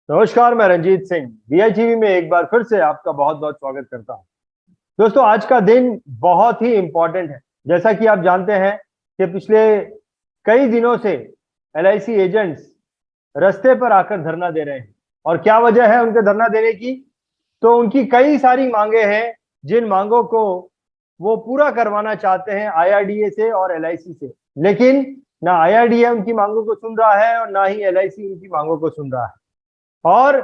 नमस्कार, मैं रंजीत सिंह वीआईटीवी में एक बार फिर से आपका बहुत बहुत स्वागत करता हूं। दोस्तों, आज का दिन बहुत ही इंपॉर्टेंट है। जैसा कि आप जानते हैं कि पिछले कई दिनों से एलआईसी एजेंट्स रास्ते पर आकर धरना दे रहे हैं। और क्या वजह है उनके धरना देने की? तो उनकी कई सारी मांगे हैं, जिन मांगों को वो पूरा करवाना चाहते हैं आईआरडीए से और एलआईसी से। लेकिन ना आईआरडीए उनकी मांगों को सुन रहा है और ना ही एलआईसी उनकी मांगों को सुन रहा है। और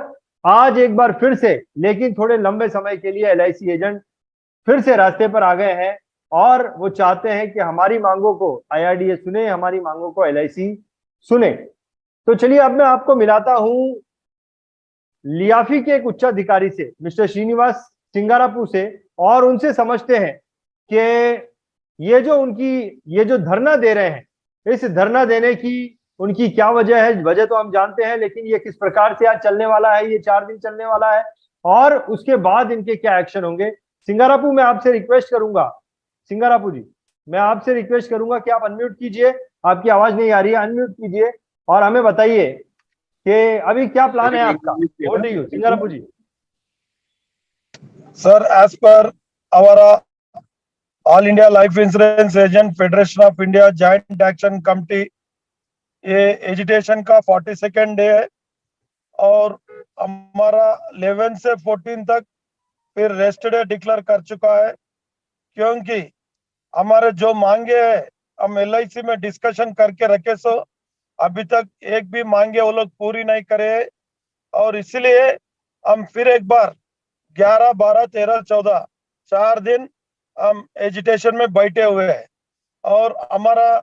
आज एक बार फिर से, लेकिन थोड़े लंबे समय के लिए, एलआईसी एजेंट फिर से रास्ते पर आ गए हैं और वो चाहते हैं कि हमारी मांगों को आईआरडीए सुने, हमारी मांगों को एलआईसी सुने। तो चलिए, अब मैं आपको मिलाता हूं लियाफी के एक उच्चाधिकारी से, मिस्टर श्रीनिवास सिंगारापू से, और उनसे समझते हैं कि ये जो धरना दे रहे हैं, इस धरना देने की उनकी क्या वजह है। वजह तो हम जानते हैं, लेकिन ये किस प्रकार से आज चलने वाला है, ये 4 दिन चलने वाला है, और उसके बाद इनके क्या एक्शन होंगे। सिंगारापू, मैं आपसे रिक्वेस्ट करूंगा, सिंगारापू जी, मैं आपसे रिक्वेस्ट करूंगा कि आप अनम्यूट कीजिए। आपकी आवाज नहीं आ रही है, अनम्यूट कीजिए और हमें बताइए कि अभी क्या प्लान है आपका। Over to you, Singarapu ji. Sir, as per our All India Life Insurance Agent Federation of India Joint Action Committee, ये एजिटेशन का 42nd डे है और हमारा 11 से 14 तक फिर रेस्ट डे डिक्लेयर कर चुका है, क्योंकि हमारे जो मांगे हैं हम एलआईसी में डिस्कशन करके रखे, सो अभी तक एक भी मांगे वो लोग पूरी नहीं करे, और इसलिए हम फिर एक बार 11, 12, 13, 14 4 दिन हम एजिटेशन में बैठे हुए हैं। और हमारा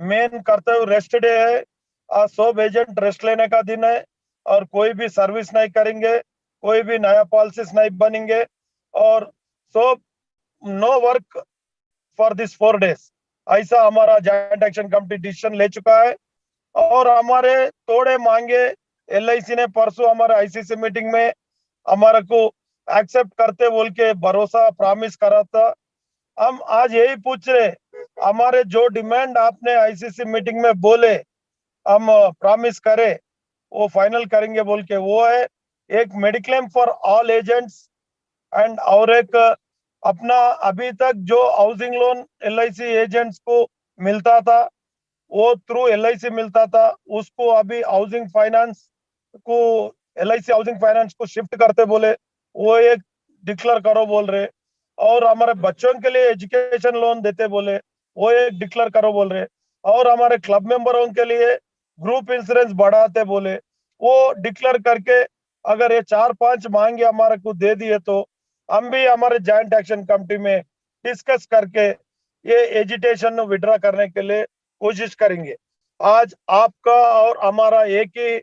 मेन कर्तव्य रेस्ट डे है। आज सब एजेंट रेस्ट लेने का दिन है और कोई भी सर्विस नहीं करेंगे, कोई भी नया पॉलिसीज नहीं बनेंगे, और सब no work for this 4 days, ऐसा हमारा जॉइंट एक्शन कमेटी डिसीजन ले चुका है। और हमारे थोड़े मांगे एलआईसी ने परसों हमारे आईसीसी मीटिंग में हमारे को एक्सेप्ट करते बोल के भरोसा प्रॉमिस करा था। हम आज यही पूछ रहे, हमारे जो डिमांड आपने आईसीसी मीटिंग में बोले हम प्रॉमिस करे वो फाइनल करेंगे बोल के, वो है एक mediclaim for all agents, and और एक अपना अभी तक जो हाउसिंग लोन एलआईसी एजेंट्स को मिलता था वो थ्रू एलआईसी मिलता था, उसको अभी हाउसिंग फाइनेंस को एलआईसी हाउसिंग फाइनेंस को शिफ्ट करते बोले, वो एक डिक्लेयर करो बोल रहे। और हमारे बच्चों के लिए एजुकेशन लोन देते बोले, वो एक डिक्लेयर करो बोल रहे। और हमारे क्लब मेंबरों के लिए ग्रुप इंश्योरेंस बढ़ाते बोले, वो डिक्लेयर करके अगर ये 4-5 मांगे हमारे को दे दिए तो हम भी हमारे जॉइंट एक्शन कमेटी में डिस्कस करके ये एजिटेशन विड्रॉ करने के लिए कोशिश करेंगे। आज आपका और हमारा एक ही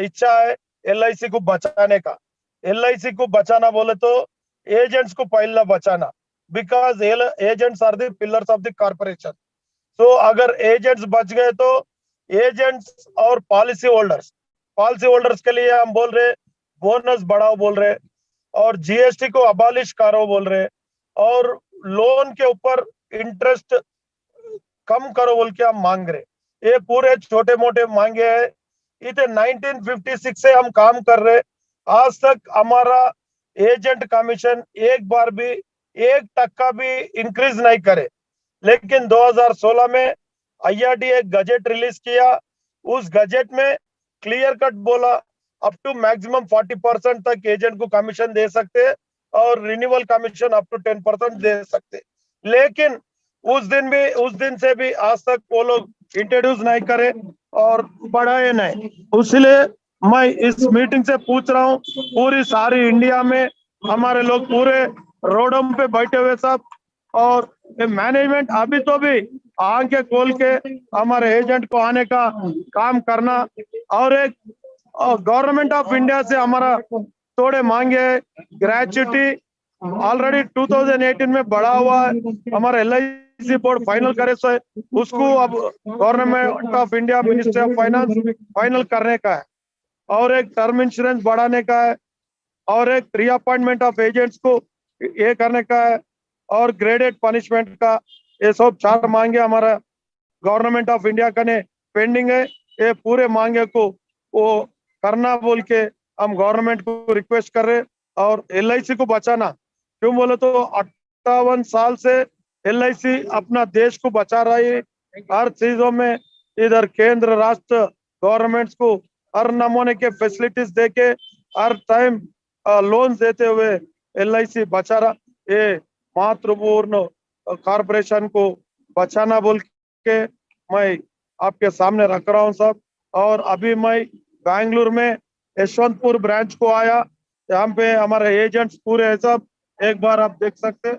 इच्छा है एलआईसी को बचाने का। एलआईसी को बचाना बोले तो एजेंट्स को पहला बचाना, because agents are the pillars of the corporation. तो अगर एजेंट्स बच गए तो एजेंट्स और पॉलिसी होल्डर्स के लिए हम बोल रहे बोनस बढ़ाओ बोल रहे, और जीएसटी को अबॉलिश करो बोल रहे, और लोन के ऊपर इंटरेस्ट कम करो बोल के हम मांग रहे। ये पूरे छोटे मोटे मांगे हैं। इतने 1956 से हम काम कर रहे, आज तक हमारा एजेंट कमीशन एक बार भी 1% भी इंक्रीज नहीं करे। लेकिन 2016 में आईआरडी एक गजेट रिलीज किया, उस गजेट में क्लियर कट बोला अप टू मैक्सिमम 40% तक एजेंट को कमीशन दे सकते, और रिन्यूअल कमीशन अप टू 10% दे सकते। लेकिन उस दिन से भी आज तक वो लोग इंट्रोड्यूस नहीं करे और बढ़ाए नहीं। इसलिए मैं इस मीटिंग से पूछ रहा हूँ, पूरी सारी इंडिया में हमारे लोग पूरे रोडों पे बैठे हुए सब, और मैनेजमेंट अभी तो भी आंखें खोल के हमारे एजेंट को आने का काम करना। और एक गवर्नमेंट ऑफ इंडिया से हमारा थोड़े मांगे, ग्रेचुटी ऑलरेडी 2018 में बढ़ा हुआ है, हमारा एलआईसी बोर्ड फाइनल करे सो उसको अब government of India ministry of finance final करने का है, और एक टर्म इंश्योरेंस बढ़ाने का है, और एक रीअपॉइंटमेंट ऑफ एजेंट्स को ये करने का है, और ग्रेडेड पनिशमेंट का। ये सब 4 मांगे हमारा गवर्नमेंट ऑफ इंडिया का ने पेंडिंग है। ये पूरे मांगे को वो करना बोल के हम गवर्नमेंट को रिक्वेस्ट कर रहे और LIC को बचाना। क्यों बोले तो 58 साल से LIC अपना देश को बचा रही है हर चीजों में। इधर केंद्र राष्ट्र गवर्नमेंट्स को हर नमूने के फैसिलिटीज देके हर टाइम लोन देते हुए LIC बचा रहा। ये मातृपूर्ण कॉरपोरेशन को बचाना बोल के मैं आपके सामने रख रहा हूँ सब। और अभी मैं बैंगलोर में यशवंतपुर ब्रांच को आया, यहाँ पे हमारे एजेंट्स पूरे हैं सब, एक बार आप देख सकते हैं।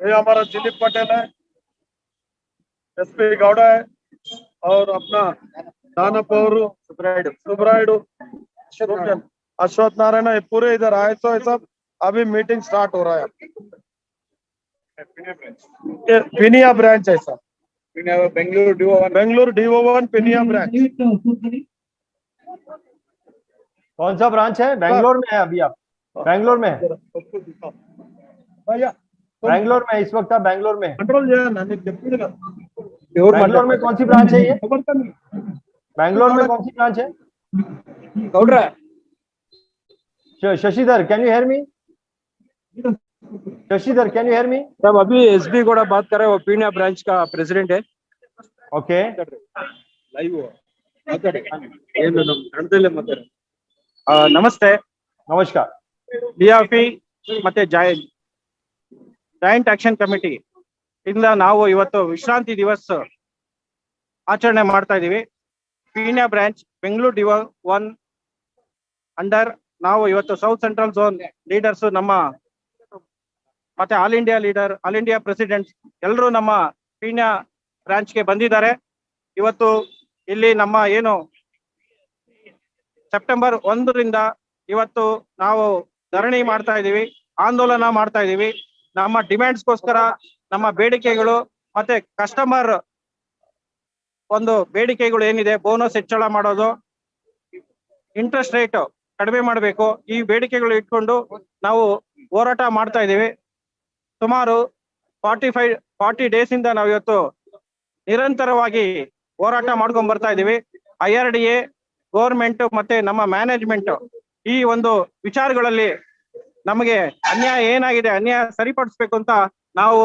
ये हमारा दिलीप पटेल है, SP गौड़ा है और अपना दानपौर सुब्रायडू अश्वत्थ नारायण, ये पूरे इधर आए तो सब। अभी मीटिंग स्टार्ट हो रहा है। ये पिनिया ब्रांच है सर, बेंगलुरु DO1 पिनिया ब्रांच। कौन सा ब्रांच है? बैंगलोर में है अभी आप? बैंगलोर में है? बैंगलोर में इस वक्त आप बैंगलोर में है? कंट्रोल बैंगलोर में कौन सी ब्रांच है ये? बैंगलोर में कौन सी ब्रांच है? Shashidhar, can you hear me? Shashidhar, can you hear me? साहब अभी SB गौड़ा बात कर रहे हैं, वो पीनिया ब्रांच का प्रेसिडेंट है। ओके, ನಮಸ್ತೆ, नमस्कार। DRP ಮತ್ತೆ ಜಾಯಿಂಟ್ ಆಕ್ಷನ್ ಕಮಿಟಿ ಇಂದ ನಾವು ಇವತ್ತು ವಿಶ್ರಾಂತಿ ದಿವಸ ಆಚರಣೆ ಮಾಡ್ತಾ ಇದೀವಿ। Peenya branch Bengaluru DO1 under ನಾವು ಇವತ್ತು ಸೌತ್ ಸೆಂಟ್ರಲ್ ಝೋನ್ ಲೀಡರ್ಸ್ ನಮ್ಮ ಮತ್ತೆ all India leader, all India president ಎಲ್ಲರೂ ನಮ್ಮ ಪೀಣ್ಯ ಬ್ರಾಂಚ್ಗೆ ಬಂದಿದ್ದಾರೆ। ಇವತ್ತು ಇಲ್ಲಿ ನಮ್ಮ ಏನು ಸೆಪ್ಟೆಂಬರ್ 1ರಿಂದ ಇವತ್ತು ನಾವು ಧರಣಿ ಮಾಡ್ತಾ ಇದೀವಿ, ಆಂದೋಲನ ಮಾಡ್ತಾ ಇದೀವಿ। ನಮ್ಮ ಡಿಮ್ಯಾಂಡ್ಸ್ಗೋಸ್ಕರ ನಮ್ಮ ಬೇಡಿಕೆಗಳು ಮತ್ತೆ ಕಸ್ಟಮರ್ ಒಂದು ಬೇಡಿಕೆಗಳು ಏನಿದೆ, ಬೋನಸ್ ಹೆಚ್ಚಳ ಮಾಡೋದು, ಇಂಟ್ರೆಸ್ಟ್ ರೇಟ್ ಕಡಿಮೆ ಮಾಡಬೇಕು, ಈ ಬೇಡಿಕೆಗಳು ಇಟ್ಕೊಂಡು ನಾವು ಹೋರಾಟ ಮಾಡ್ತಾ ಇದೀವಿ। ಸುಮಾರು 40 ಡೇಸ್ ಇಂದ ನಾವು ಇವತ್ತು ನಿರಂತರವಾಗಿ ಹೋರಾಟ ಮಾಡ್ಕೊಂಡ್ ಬರ್ತಾ ಇದೀವಿ। IRDA ಗವರ್ಮೆಂಟ್ ಮತ್ತೆ ನಮ್ಮ ಮ್ಯಾನೇಜ್ಮೆಂಟ್ ಈ ಒಂದು ವಿಚಾರಗಳಲ್ಲಿ ನಮಗೆ ಅನ್ಯಾಯ ಏನಾಗಿದೆ, ಅನ್ಯಾಯ ಸರಿಪಡಿಸ್ಬೇಕು ಅಂತ ನಾವು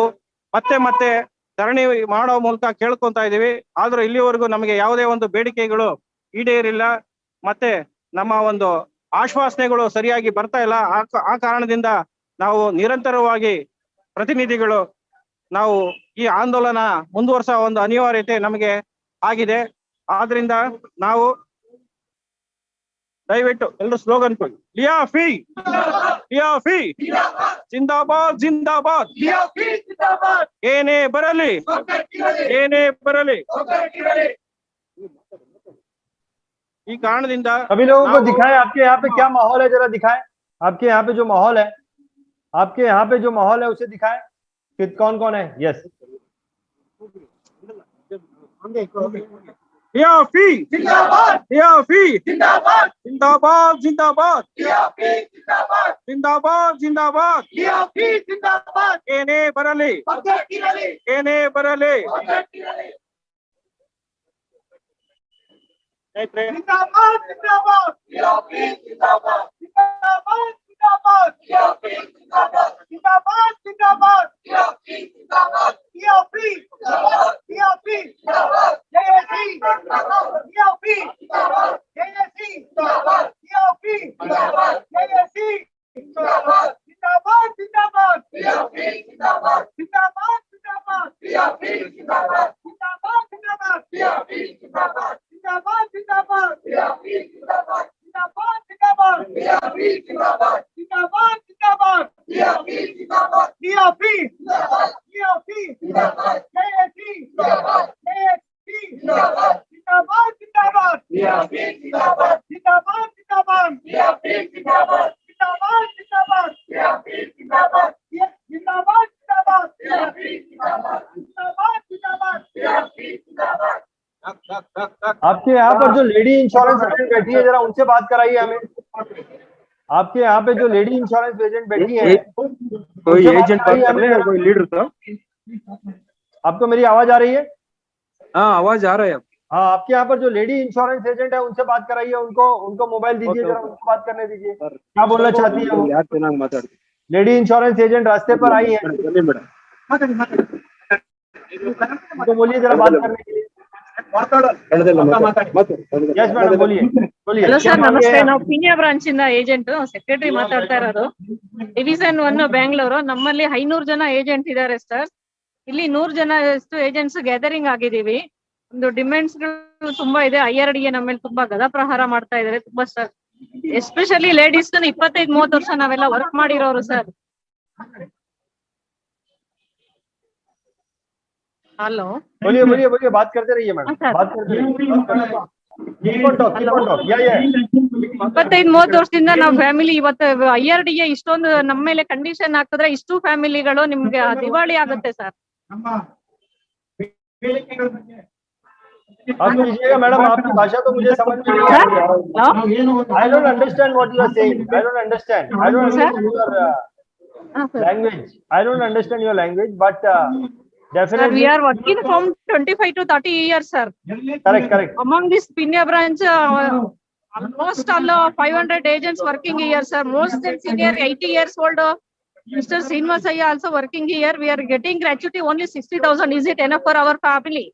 ಮತ್ತೆ ಧರಣಿ ಮಾಡೋ ಮೂಲಕ ಕೇಳ್ಕೊಂತಾ ಇದೀವಿ। ಆದ್ರೂ ಇಲ್ಲಿವರೆಗೂ ನಮಗೆ ಯಾವುದೇ ಒಂದು ಬೇಡಿಕೆಗಳು ಈಡೇರಿಲ್ಲ, ಮತ್ತೆ ನಮ್ಮ ಒಂದು ಆಶ್ವಾಸನೆಗಳು ಸರಿಯಾಗಿ ಬರ್ತಾ ಇಲ್ಲ। ಆ ಕಾರಣದಿಂದ ನಾವು ನಿರಂತರವಾಗಿ ಪ್ರತಿನಿಧಿಗಳು ನಾವು ಈ ಆಂದೋಲನ ಮುಂದುವರಿಸೋ ಒಂದು ಅನಿವಾರ್ಯತೆ ನಮಗೆ ಆಗಿದೆ। ಆದ್ರಿಂದ ನಾವು ದಯವಿಟ್ಟು ಎಲ್ಲರೂ ಸ್ಲೋಗನ್ ಕೊಡಿ, DRP ಜಿಂದಾಬಾದ್ ಜಿಂದಾಬಾದ್, ಏನೇ ಬರಲಿ ಏನೇ ಬರಲಿ। ಈ ಕಾರಣದಿಂದ सभी लोगों को दिखाएं आपके यहाँ पे क्या माहौल है, जरा दिखाएं। आपके यहाँ पे जो माहौल है, आपके यहाँ पे जो माहौल है उसे दिखाएं कि कौन कौन है। यस, DRP जिंदाबाद जिंदाबाद जिंदाबाद जिंदाबाद जिंदाबाद ಏನೇ ಬರಲಿ ಏನೇ ಬರಲಿ। आपके यहाँ पर जो लेडी इंश्योरेंस एजेंट बैठी है, जरा उनसे बात कराइए हमें। आपके यहाँ पे जो लेडी इंश्योरेंस एजेंट बैठी है, कोई एजेंट बात कर ले, कोई लीडर था। आपको मेरी आवाज आ रही है? हाँ आवाज आ रहा है अब। हाँ, आपके यहाँ पर जो लेडी इंश्योरेंस एजेंट है उनसे बात कराइए, उनको उनको मोबाइल दीजिए, ओके, जरा ओके। उनको बात करने दीजिए, सर क्या बोलना चाहती है वो। यार ಚೆನ್ನಾಗಿ ಮಾತಾಡಿ लेडी इंश्योरेंस एजेंट रास्ते पर आई है, ಬನ್ನಿ ಮೇಡಮ್ उनको बोलिए जरा बात करने के लिए। यस मैडम, बोलिए बोलिए, ಹಲೋ क्या ಸರ್, मांगे ನಮಸ್ತೆ. हैं ನಾವು ಪೀಣ್ಯ ಬ್ರಾಂಚ್ ಇಂದ ಏಜೆಂಟ್ ಸೆಕ್ರೆಟರಿ ಮಾತಾಡ್ತಾ ಇರೋದು. ಡಿವಿಷನ್ 1 ಬ್ಯಾಂಗ್ಳೂರು. ನಮ್ಮಲ್ಲಿ 500 ಜನ ಏಜೆಂಟ್ ಇದ್ದಾರೆ ಸರ್. ಇಲ್ಲಿ 100 ಜನ ಏಜೆಂಟ್ಸ್ ಗ್ಯಾದರಿಂಗ್ ಆಗಿದ್ದೀವಿ. ಒಂದು ಡಿಮ್ಯಾಂಡ್ಸ್ ಗಳು ತುಂಬಾ ಇದೆ. IRDA ನಮ್ಮ ಮೇಲೆ ತುಂಬಾ ಗದಾಪ್ರಹಾರ ಮಾಡ್ತಾ ಇದ್ದಾರೆ ತುಂಬಾ ಸರ್. ಎಸ್ಪೆಷಲಿ ಲೇಡೀಸ್ 25-30 ವರ್ಷ ನಾವೆಲ್ಲ ವರ್ಕ್ ಮಾಡಿರೋರು ಸರ್. ಹಲೋ, बोलिए बोलिए बोलिए, बात करते रहिए मैडम, हाँ, सर। बात करते रहिए, keep on talk, yeah yeah 25-30 ವರ್ಷದಿಂದ ನಾವು ಫ್ಯಾಮಿಲಿ ಇವತ್ತು IRDA ಇಷ್ಟೊಂದು ನಮ್ಮ ಮೇಲೆ ಕಂಡೀಷನ್ ಹಾಕಿದ್ರೆ ಇಷ್ಟು ಫ್ಯಾಮಿಲಿಗಳು ನಿಮ್ಗೆ ದಿವಾಳಿ ಆಗುತ್ತೆ ಸರ್. आप कीजिएगा मैडम, आपकी भाषा तो मुझे समझ में नहीं आ रही है। I don't understand what you are saying. I don't understand. I don't understand your language. I don't understand your language, but Sir, definitely. we are working from 25 to 30 years, sir. Correct. Among this Pinya branch, almost all 500 agents working here, sir. Most than senior 80 years old, Mr. Srinivasaya also working here. We are getting gratuity only 60,000. Is it enough for our family?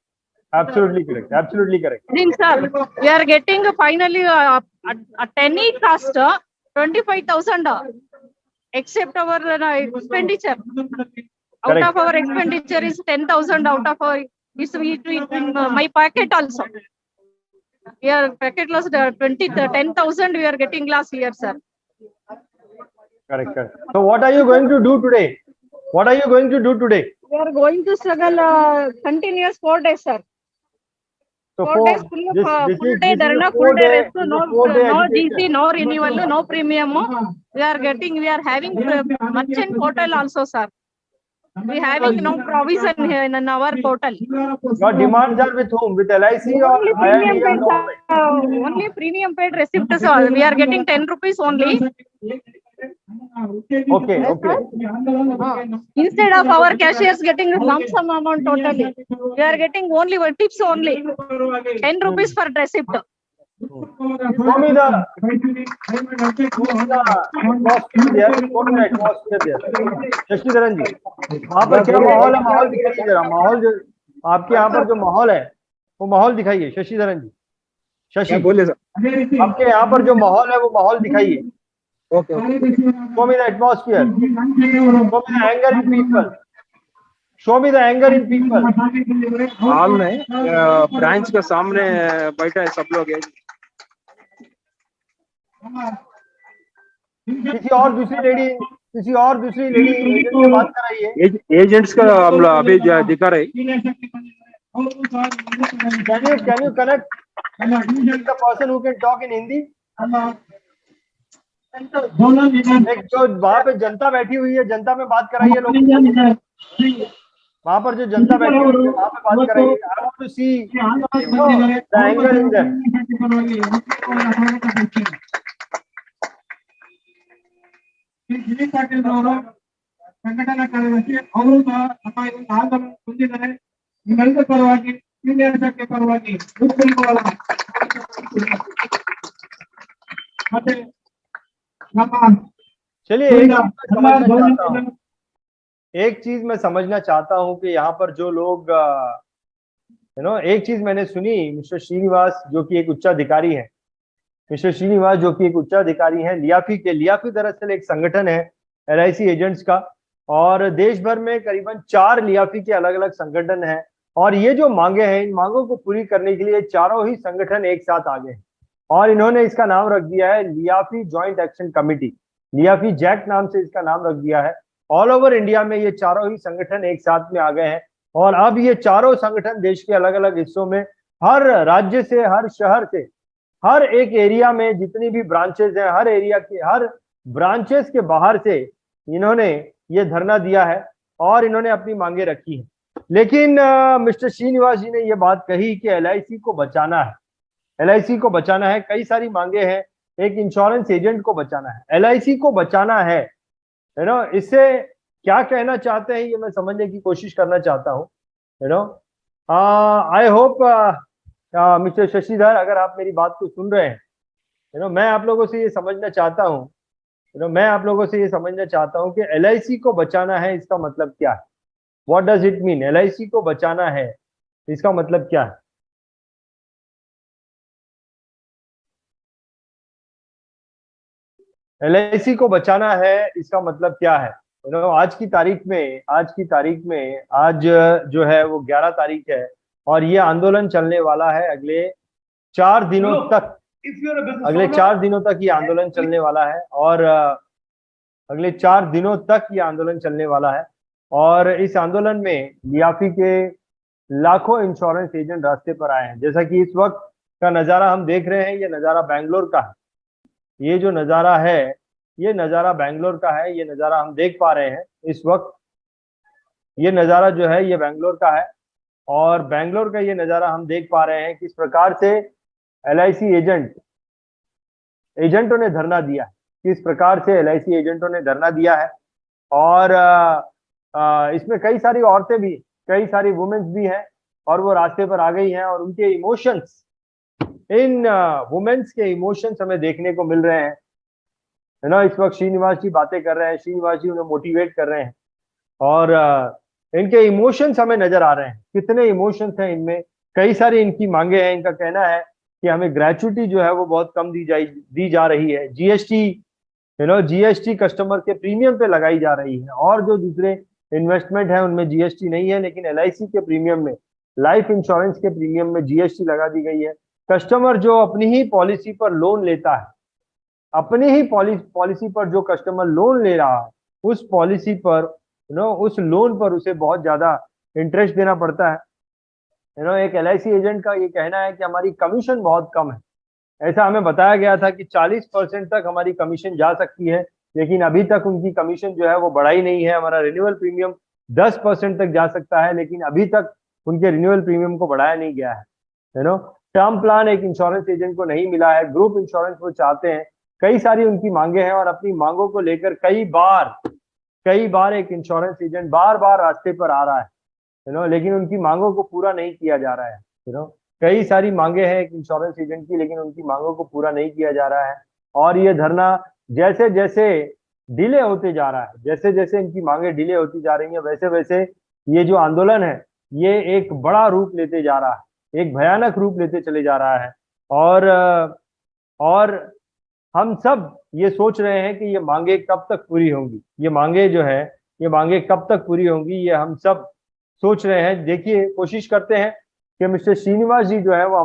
Absolutely correct. Absolutely correct. Think, sir, we are getting finally a 10 cost 25,000, except our expenditure. Out Correct. of our expenditure is 10,000 out of our my packet also. We are packet loss 10,000 we are getting last year, sir. Correct. So what are you going to do today? What are you going to do today? We are going to struggle continuous 4 days, sir. So 4 days full day dharna, a full day rest, this is no a 4-day GC, agitation. no renewal, no premium. We are having merchant portal also, sir. We having no provision here in our portal. Your demands are with whom? With LIC or Only premium IRDA or paid, government? only premium paid receipt, sir. We are getting 10 rupees only. Okay. Instead of our cashiers getting lump sum amount totally, we are getting only tips only. 10 rupees for receipt. Show me the atmosphere there. Shashidharan जी, वहाँ पर क्या माहौल है? माहौल दिखाइए जरा, माहौल जो आपके यहाँ पर जो माहौल है वो माहौल दिखाइए शशिधरन जी। शशि, बोलिए सर। आपके यहाँ पर जो माहौल है वो माहौल दिखाइए। Okay Show me the atmosphere. Show me the anger in people. Show me the anger in people. Hall में ब्रांच के सामने बैठा है सब लोग। किसी और दूसरी लेडी एजेंट से बात कराइए। एजेंट्स का हम लोग अभी दिखा रहे। Can you connect with the person who can talk in Hindi? एक जो वहाँ पे जनता बैठी हुई है, जनता में बात कराइए लोग। वहाँ पर जो जनता बैठी हुई है वहाँ पे बात कराइए। I want to see the anger in them. ಸಂಘಟನಾ ಕಾರ್ಯದರ್ಶಿ ಅವರು ಸಹ ನಮ್ಮ ಒಂದು ಆಂದೋಲನ ಹೊಂದಿದ್ದಾರೆ. ನಿಮ್ಮೆಲ್ಲರ ಪರವಾಗಿ ಸೀನಿಯರ್ ಸಂಖ್ಯೆ ಪರವಾಗಿ ಮತ್ತೆ ನಮ್ಮ चलिए एक चीज मैं समझना चाहता हूँ कि यहाँ पर जो लोग एक चीज मैंने सुनी, मिस्टर श्रीनिवास जो कि एक उच्चाधिकारी है, लियाफी दरअसल एक संगठन है LIC एजेंट्स का, और देश भर में करीबन 4 लियाफी के अलग अलग संगठन हैं, और ये जो मांगे हैं, इन मांगों को पूरी करने के लिए चारों ही संगठन एक साथ आ गए हैं, और इन्होंने इसका नाम रख दिया है लियाफी जॉइंट एक्शन कमेटी। लियाफी जैक नाम से इसका नाम रख दिया है। ऑल ओवर इंडिया में ये चारों ही संगठन एक साथ में आ गए हैं, और अब ये चारों संगठन देश के अलग अलग हिस्सों में, हर राज्य से, हर शहर से, हर एक एरिया में जितनी भी ब्रांचेस हैं, हर एरिया के हर ब्रांचेस के बाहर से इन्होंने ये धरना दिया है और इन्होंने अपनी मांगे रखी है। लेकिन मिस्टर श्रीनिवास जी ने ये बात कही कि LIC को बचाना है, LIC को बचाना है। कई सारी मांगे हैं, एक इंश्योरेंस एजेंट को बचाना है, LIC को बचाना है ना। इससे क्या कहना चाहते हैं ये मैं समझने की कोशिश करना चाहता हूँ। आई होप मिस्टर शशिधर, अगर आप मेरी बात को सुन रहे हैं, मैं आप लोगों से ये समझना चाहता हूँ, मैं आप लोगों से ये समझना चाहता हूँ कि LIC को बचाना है, इसका मतलब क्या है? What does it mean? LIC को बचाना है, इसका मतलब क्या है? LIC को बचाना है, इसका मतलब क्या है? आज की तारीख में, आज जो है वो 11 तारीख है, और ये आंदोलन चलने वाला है अगले 4 दिनों तक। अगले 4 दिनों तक ये आंदोलन चलने वाला है, और अगले 4 दिनों तक ये आंदोलन चलने वाला है। और इस आंदोलन में लियाफी के लाखों इंश्योरेंस एजेंट रास्ते पर आए हैं। जैसा कि इस वक्त का नजारा हम देख रहे हैं, ये नजारा बैंगलोर का है। ये जो नजारा है, ये नजारा बैंगलोर का है। ये नजारा हम देख पा रहे हैं इस वक्त। ये नजारा जो है ये बैंगलोर का है, और बैंगलोर का ये नजारा हम देख पा रहे हैं किस प्रकार से LIC एजेंटों ने धरना दिया है, किस प्रकार से LIC एजेंटों ने धरना दिया है। और इसमें कई सारी औरतें भी, कई सारी वुमेन्स भी हैं, और वो रास्ते पर आ गई हैं, और उनके इमोशंस, इन वुमेन्स के इमोशंस हमें देखने को मिल रहे हैं। इस वक्त श्रीनिवास जी बातें कर रहे हैं, श्रीनिवास जी उन्हें मोटिवेट कर रहे हैं, और इनके इमोशंस हमें नजर आ रहे हैं। कितने इमोशंस हैं इनमें, कई सारी इनकी मांगे हैं। इनका कहना है कि हमें ग्रेचुइटी जो है वो बहुत कम दी जा रही है। GST कस्टमर के प्रीमियम पे लगाई जा रही है, और जो दूसरे इन्वेस्टमेंट है उनमें GST नहीं है, लेकिन LIC के प्रीमियम में, लाइफ इंश्योरेंस के प्रीमियम में GST लगा दी गई है। कस्टमर जो अपनी ही पॉलिसी पर लोन लेता है, अपनी ही पॉलिसी पर जो कस्टमर लोन ले रहा है, उस पॉलिसी पर उस लोन पर उसे बहुत ज्यादा इंटरेस्ट देना पड़ता है। एक LIC एजेंट का ये कहना है कि हमारी कमीशन बहुत कम है। ऐसा हमें बताया गया था कि 40% तक हमारी कमीशन जा सकती है, लेकिन अभी तक उनकी कमीशन जो है वो बढ़ाई नहीं है। हमारा रिन्यूअल प्रीमियम 10% तक जा सकता है, लेकिन अभी तक उनके रिन्यूअल प्रीमियम को बढ़ाया नहीं गया है। टर्म प्लान एक इंश्योरेंस एजेंट को नहीं मिला है, ग्रुप इंश्योरेंस वो चाहते हैं। कई सारी उनकी मांगे हैं, और अपनी मांगों को लेकर कई बार एक इंश्योरेंस एजेंट बार बार रास्ते पर आ रहा है, लेकिन उनकी मांगों को पूरा नहीं किया जा रहा है। कई सारी मांगे हैं एक इंश्योरेंस एजेंट की, लेकिन उनकी मांगों को पूरा नहीं किया जा रहा है। और ये धरना जैसे जैसे डिले होते जा रहा है, जैसे जैसे इनकी मांगे डिले होती जा रही हैं, वैसे वैसे ये जो आंदोलन है ये एक बड़ा रूप लेते जा रहा है, एक भयानक रूप लेते चले जा रहा है। और हम सब ये सोच रहे हैं कि ये मांगे कब तक पूरी होंगी, ये मांगे जो है ये मांगे कब तक पूरी होंगी, ये हम सब सोच रहे हैं। देखिए, कोशिश करते हैं कि मिस्टर श्रीनिवास जी जो है वो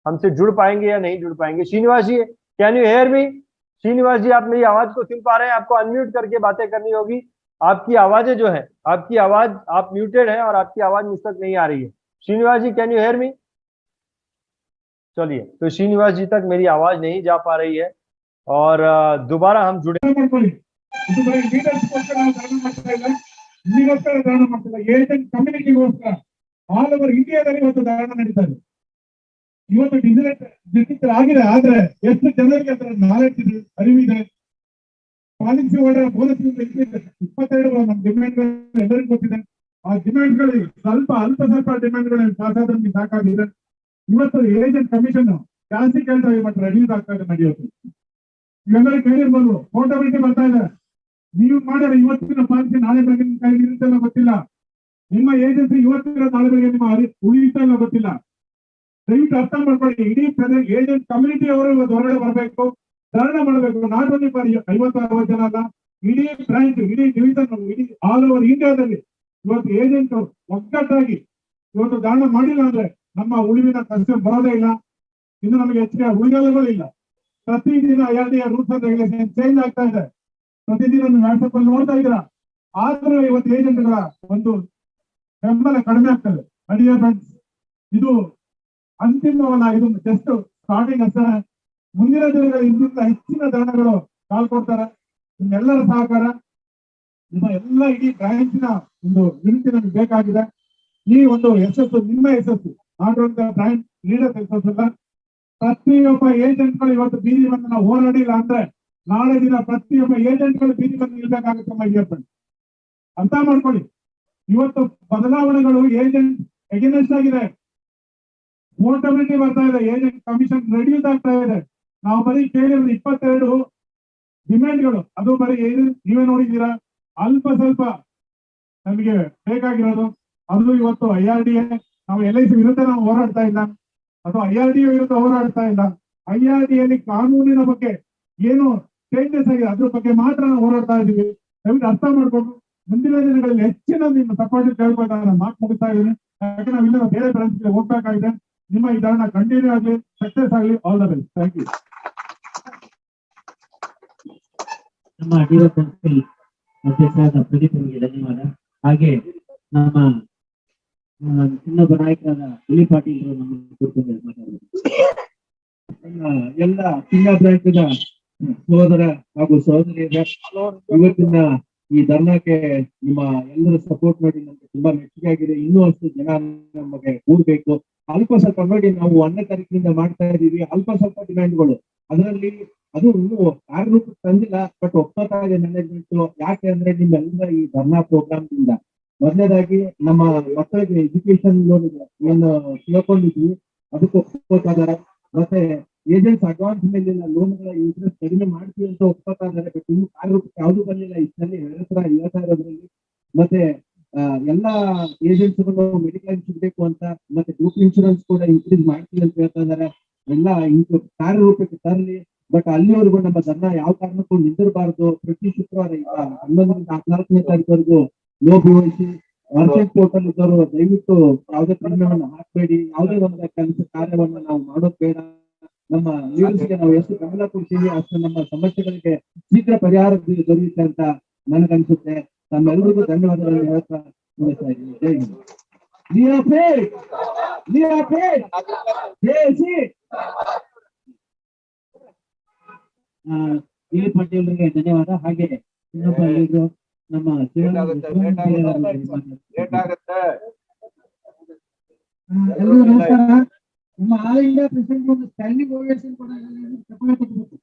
हमसे जुड़ पाएंगे या नहीं जुड़ पाएंगे। Srinivas ji, can you hear me? Srinivas ji, आप मेरी आवाज को सुन पा रहे हैं? आपको अनम्यूट करके बातें करनी होगी। आपकी आवाजें जो है, आपकी आवाज, आप म्यूटेड है और आपकी आवाज मुझ तक नहीं आ रही है। Srinivas ji, can you hear मी? चलिए, तो श्रीनिवास जी तक मेरी आवाज नहीं जा पा रही है, और दोबारा हम जुड़े। ಏಜೆಂಟ್ ಕಮ್ಯುನಿಟಿಗೋಸ್ಕರ ಆಲ್ ಓವರ್ ಇಂಡಿಯಾದಲ್ಲಿ ಇವತ್ತು ಧಾರಣ ನಡೀತಾರೆ. ಇವತ್ತು ಡಿಜಿಟಲ್ ಆಗಿದೆ, ಆದ್ರೆ ಎಷ್ಟು ಜನರಿಗೆ ಅದರ ನಾಲೆಡ್ಜ್ ಇದೆ, ಅರಿವಿದೆ, ಪಾಲಿಸಿ ಹೋಲ್ಡರ್ ಬೋನಸ್ 22 ನಮ್ಮ ಡಿಮ್ಯಾಂಡ್ಗಳು ಎಲ್ಲರಿಗೂ ಗೊತ್ತಿದೆ. ಆ ಡಿಮ್ಯಾಂಡ್ಗಳು ಸ್ವಲ್ಪ ಡಿಮ್ಯಾಂಡ್ಗಳು ಪಾಸ್ ಆದ್ರೆ ನಮ್ಗೆ ಸಾಕಾಗಿದೆ. ಇವತ್ತು ಏಜೆಂಟ್ ಕಮಿಷನ್ ಜಾಸ್ತಿ ಕೇಳ್ತಾರೆ, ಬಟ್ ರೆಡ್ಯೂಸ್ ಆಗ್ತಾ ಇದೆ ನಡೆಯೋದು. ಇವೆಲ್ಲರೂ ಕೇಳಿರ್ಬೋದು, ಪೋರ್ಟಬಿಲಿಟಿ ಬರ್ತಾ ಇದೆ. ನೀವು ಮಾಡಿದ್ರೆ ಇವತ್ತಿನ ಪಾಲಿಸಿ ನಾಳೆ ಬೆಳಗ್ಗೆ ನಿಮ್ಮ ಕೈಗೆ ಇರುತ್ತಲ್ಲ ಗೊತ್ತಿಲ್ಲ. ನಿಮ್ಮ ಏಜೆನ್ಸಿ ಇವತ್ತಿನ ನಾಳೆ ಬೆಳಗ್ಗೆ ನಿಮ್ಮ ಉಳಿಯುತ್ತಾ ಇಲ್ಲ ಗೊತ್ತಿಲ್ಲ. ದಯವಿಟ್ಟು ಅರ್ಥ ಮಾಡ್ಕೊಳ್ಳಿ. ಇಡೀ ಏಜೆಂಟ್ ಕಮ್ಯುನಿಟಿ ಅವರು ಇವತ್ತು ಹೊರಗಡೆ ಬರಬೇಕು, ಧರಣಿ ಮಾಡಬೇಕು. ನಾಟ್ ಓನ್ಲಿ ಫಾರ್ 50-60 ಜನ ಅಲ್ಲ, ಇಡೀ ಬ್ರಾಂಚ್, ಇಡೀ ಡಿವಿಷನ್, ಇಡೀ ಆಲ್ ಓವರ್ ಇಂಡಿಯಾದಲ್ಲಿ ಇವತ್ತು ಏಜೆಂಟ್ ಒಗ್ಗಟ್ಟಾಗಿ ಇವತ್ತು ಧಾರಣ ಮಾಡಿಲ್ಲ ಅಂದ್ರೆ ನಮ್ಮ ಉಳಿವಿನ ಕಷ್ಟ ಬರೋದೇ ಇಲ್ಲ. ಇನ್ನು ನಮಗೆ ಹೆಚ್ಚಿನ ಉಳಿಗಾಲಗಳು ಇಲ್ಲ. ಪ್ರತಿದಿನ LDA rules and regulation change ಆಗ್ತಾ ಇದೆ. ಪ್ರತಿದಿನ ವಾಟ್ಸಪ್ ಅಲ್ಲಿ ನೋಡ್ತಾ ಇದ್ದೀರಾ. ಆದ್ರೂ ಇವತ್ತು ಏಜೆಂಟ್ಗಳ ಒಂದು ಬೆಂಬಲ ಕಡಿಮೆ ಆಗ್ತದೆ. ಡಿಯರ್ ಫ್ರೆಂಡ್ಸ್, ಇದು ಅಂತಿಮವಲ್ಲ, ಇದು ಜಸ್ಟ್ ಸ್ಟಾರ್ಟಿಂಗ್ ಅಷ್ಟೇ. ಮುಂದಿನ ದಿನಗಳ ಇಂದಿನ ಹೆಚ್ಚಿನ ಧರಣಗಳು ಕಾಲ್ಕೊಡ್ತಾರೆ. ನಿಮ್ಮೆಲ್ಲರ ಸಹಕಾರ, ನಿಮ್ಮ ಎಲ್ಲ ಇಡೀ ಬ್ರಾಂಚಿನ ಒಂದು ಯುನಿಟಿ ನಮ್ಗೆ ಬೇಕಾಗಿದೆ. ಈ ಒಂದು ಯಶಸ್ಸು ನಿಮ್ಮ ಯಶಸ್ಸು, ನಾಟ್ ಓನ್ಲಿ ಬ್ರಾಂಚ್ ಲೀಡರ್ಸ್ ಯಶಸ್ಸು ಅಲ್ಲ. ಪ್ರತಿಯೊಬ್ಬ ಏಜೆಂಟ್ಗಳು ಇವತ್ತು ಬೀದಿ ಬಂದು ನಾವು ಹೋರಾಡಿಲ್ಲ ಅಂದ್ರೆ ನಾಳೆ ದಿನ ಪ್ರತಿಯೊಬ್ಬ ಏಜೆಂಟ್ಗಳು ಬೀದಿ ಬಂದು ನಿಲ್ಬೇಕಾಗುತ್ತೆ. ಅರ್ಥ ಮಾಡ್ಕೊಳ್ಳಿ. ಇವತ್ತು ಬದಲಾವಣೆಗಳು ಏಜೆಂಟ್ ಎಗೇನೆಸ್ಟ್ ಆಗಿದೆ. ಪೋರ್ಟಬಿಲಿಟಿ ಬರ್ತಾ ಇದೆ, ಏಜೆಂಟ್ ಕಮಿಷನ್ ರೆಡ್ಯೂಸ್ ಆಗ್ತಾ ಇದೆ. ನಾವು ಬರೀ ಕೇಳಿರೋದು 22 ಡಿಮ್ಯಾಂಡ್ಗಳು, ಅದು ಬರೀ ಏನು ನೀವೇ ನೋಡಿದ್ದೀರಾ, ಅಲ್ಪ ಸ್ವಲ್ಪ ನಮಗೆ ಬೇಕಾಗಿರೋದು. ಅದು ಇವತ್ತು IRDA, ನಾವು LIC ವಿರುದ್ಧ ನಾವು ಹೋರಾಡ್ತಾ ಇಲ್ಲ, ಅಥವಾ IRDA ವಿರುದ್ಧ ಹೋರಾಡ್ತಾ ಇಲ್ಲ. IRDA ಕಾನೂನಿನ ಬಗ್ಗೆ ಏನು ಚೇಂಜಸ್ ಆಗಿದೆ ಅದ್ರ ಬಗ್ಗೆ ಮಾತ್ರ ನಾವು ಹೋರಾಡ್ತಾ ಇದ್ದೀವಿ. ದಯವಿಟ್ಟು ಅರ್ಥ ಮಾಡ್ಕೊಂಡು ಮುಂದಿನ ದಿನಗಳಲ್ಲಿ ಹೆಚ್ಚಿನ ನಿಮ್ಮ ಸಪೋರ್ಟ್ ಕೇಳ್ಕೊಳ್ತಾ ನಾನು ಮಾತು ಮುಗಿಸ್ತಾ ಇದ್ದೀನಿ. ಯಾಕಂದ್ರೆ ನಾವು ಇಲ್ಲ ಬೇರೆ ಬ್ರಾಂಚ್ಗೆ ಹೋಗ್ಬೇಕಾಗಿದೆ. ನಿಮ್ಮ ಈ ಧರಣ ಕಂಟಿನ್ಯೂ ಆಗಲಿ, ಸಕ್ಸಸ್ ಆಗಲಿ. All the best. Thank you. ನಮ್ಮ ಡಿಒ ಕೌನ್ಸಿಲ್ ಅಧ್ಯಕ್ಷರಾದ ಪ್ರದೀಪ್ ಅವರಿಗೆ ಧನ್ಯವಾದ. ಹಾಗೆ ನಮ್ಮ ಇನ್ನೊಬ್ಬ ನಾಯಕರಾದ ದಿಲೀಪ್ ಪಾಟೀಲ್ ಅವರು ನಮ್ಮನ್ನು ಕೂತ್ಕೊಂಡು ಮಾತಾಡಿದರು. ಎಲ್ಲ ಸಿಂಗ ಬ್ಯಾಂಕ್ನ ಸಹೋದರ ಹಾಗೂ ಸಹೋದರಿಯರ ಇವತ್ತಿನ ಈ ಧರ್ನಾಕ್ಕೆ ನಿಮ್ಮ ಎಲ್ಲರ ಸಪೋರ್ಟ್ ನೋಡಿ ನಮ್ಗೆ ತುಂಬಾ ಮೆಚ್ಚುಗೆ ಆಗಿದೆ. ಇನ್ನೂ ಅಷ್ಟು ಜನ ನಮಗೆ ಕೂಡ್ಬೇಕು. ಅಲ್ಪ ಸ್ವಲ್ಪ ನೋಡಿ, ನಾವು 1ನೇ ತಾರೀಕಿನಿಂದ ಮಾಡ್ತಾ ಇದೀವಿ. ಅಲ್ಪ ಸ್ವಲ್ಪ ಡಿಮ್ಯಾಂಡ್ಗಳು, ಅದರಲ್ಲಿ ಅದು ಇನ್ನೂ ಕಾರ್ಯರೂಪಕ್ಕೆ ತಂದಿಲ್ಲ, ಬಟ್ ಒಪ್ಕೋತಾ ಇದೆ ಮ್ಯಾನೇಜ್ಮೆಂಟ್. ಯಾಕೆ ಅಂದ್ರೆ ನಿಮ್ಮೆಲ್ಲರ ಈ ಧರ್ನಾ ಪ್ರೋಗ್ರಾಮ್ ಇಂದ ಮೊದಲನೇದಾಗಿ ನಮ್ಮ ಮಕ್ಕಳಿಗೆ ಎಜುಕೇಶನ್ ಲೋನ್ ಏನು ತಿಳ್ಕೊಂಡಿದ್ವಿ ಅದಕ್ಕೆ ಒಪ್ಕೋತಾ ಇದಾರೆ. ಮತ್ತೆ ಏಜೆಂಟ್ಸ್ ಅಡ್ವಾನ್ಸ್ ಮೇಲೆ ಲೋನ್ಗಳ ಇಂಟ್ರೆಸ್ಟ್ ಕಡಿಮೆ ಮಾಡ್ತೀವಿ ಅಂತ ಒಪ್ಕೋತಾ ಇದ್ದಾರೆ. ಬಟ್ ಇನ್ನು ಕಾರ್ಯರೂಪಕ್ಕೆ ಯಾವ್ದು ಬಂದಿಲ್ಲ. ಇಷ್ಟಲ್ಲಿ ಹೇಳ್ತಾ ಇರೋದ್ರಲ್ಲಿ ಮತ್ತೆ ಎಲ್ಲಾ ಏಜೆಂಟ್ಸ್ ಮೆಡಿಕಲ್ ಸಿಗ್ಬೇಕು ಅಂತ, ಮತ್ತೆ ಗ್ರೂಪ್ ಇನ್ಶೂರೆನ್ಸ್ ಕೂಡ ಇನ್ಕ್ರೀಸ್ ಮಾಡ್ತೀವಿ ಅಂತ ಹೇಳ್ತಾ ಇದಾರೆ. ಎಲ್ಲ ಕಾರ್ಯರೂಪಕ್ಕೆ ತರಲಿ. ಬಟ್ ಅಲ್ಲಿವರೆಗೂ ನಮ್ಮ ಧರ್ನಾ ಯಾವ ಕಾರಣಕ್ಕೂ ನಿಂದಿರಬಾರ್ದು. ಪ್ರತಿ ಶುಕ್ರವಾರ 11ರಿಂದ 14ನೇ ತಾರೀಕುವರೆಗೂ ಲೋ BOC ವಾಟ್ಸ್ಆಪ್ ಪೋರ್ಟಲ್ ಇದ್ದವರು ದಯವಿಟ್ಟು ಯಾವುದೇ ಕಡಿಮೆವನ್ನು ಹಾಕಬೇಡಿ. ಯಾವುದೇ ಒಂದು ಕೆಲಸ ಕಾರ್ಯವನ್ನ ನಾವು ಮಾಡೋದು ಬೇಡ. ನಮ್ಮ ಲೀಡರ್ಸ್ಗೆ ನಾವು ಎಷ್ಟು ಗಮನ ಕೊಡ್ತೀವಿ ಅಷ್ಟು ನಮ್ಮ ಸಮಸ್ಯೆಗಳಿಗೆ ಶೀಘ್ರ ಪರಿಹಾರ ದೊರೆಯುತ್ತೆ ಅಂತ ನನಗನ್ಸುತ್ತೆ. ತಮ್ಮೆಲ್ಲರಿಗೂ ಧನ್ಯವಾದಗಳನ್ನು ಹೇಳ್ತಾ ಮುಗಿಸ್ತಾ ಇದ್ದೀನಿ. ಜೈ ಹಿಂದ್. ದಿಲೀಪ್ ಪಾಟೀಲ್ ಅವರಿಗೆ ಧನ್ಯವಾದ. ಹಾಗೆ ಇನ್ನೊಬ್ಬ ಲೀಡರು ನಮ್ಮ ಎಲ್ಲರಿಗೂ ನಮಸ್ಕಾರ. ನಮ್ಮ ಆಲ್ ಇಂಡಿಯಾ ಪ್ರೆಸಿಡೆಂಟ್ ಒಂದು ಸ್ಟ್ಯಾಂಡಿಂಗ್ ಓವೇಷನ್ ಕೂಡ ಚಪ್ಪಾಳೆ ತಟ್ಟಬೇಕು.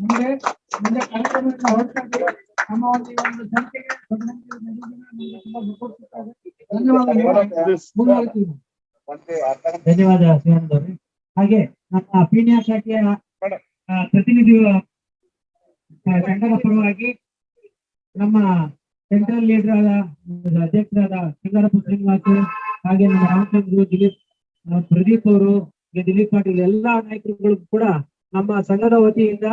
ಮುಂದೆ ಕಾರ್ಯಕ್ರಮಕ್ಕೆ ಹೊರಡ್ತಾ ಇದ್ದೀವಿ. ನಮ್ಮ ಒಂದು ಸಂಖ್ಯೆಗೆ ತುಂಬಾ ಸಪೋರ್ಟ್ ಸಿಗ್ತಾ ಇದೆ. ಧನ್ಯವಾದ. ಧನ್ಯವಾದ ಶಿವಾನಂದ್ ಅವರೇ. ಹಾಗೆ ನಮ್ಮ ಪೀಣ್ಯ ಶಾಖೆಯ ಪ್ರತಿನಿಧಿ ಸಂಘದ ಪರವಾಗಿ ನಮ್ಮ ಸೆಂಟ್ರಲ್ ಲೀಡರ್ ಆದ ಅಧ್ಯಕ್ಷರಾದ ಸಿಂಗಾರಪ್ಪ ಶ್ರೀನಿವಾಸ್, ಹಾಗೆ ನಮ್ಮ ರಾಮಚಂದ್ರ, ದಿಲೀಪ್, ಪ್ರದೀಪ್ ಅವರು, ದಿಲೀಪ್ ಪಾಟೀಲ್, ಎಲ್ಲಾ ನಾಯಕರುಗಳು ಕೂಡ ನಮ್ಮ ಸಂಘದ ವತಿಯಿಂದ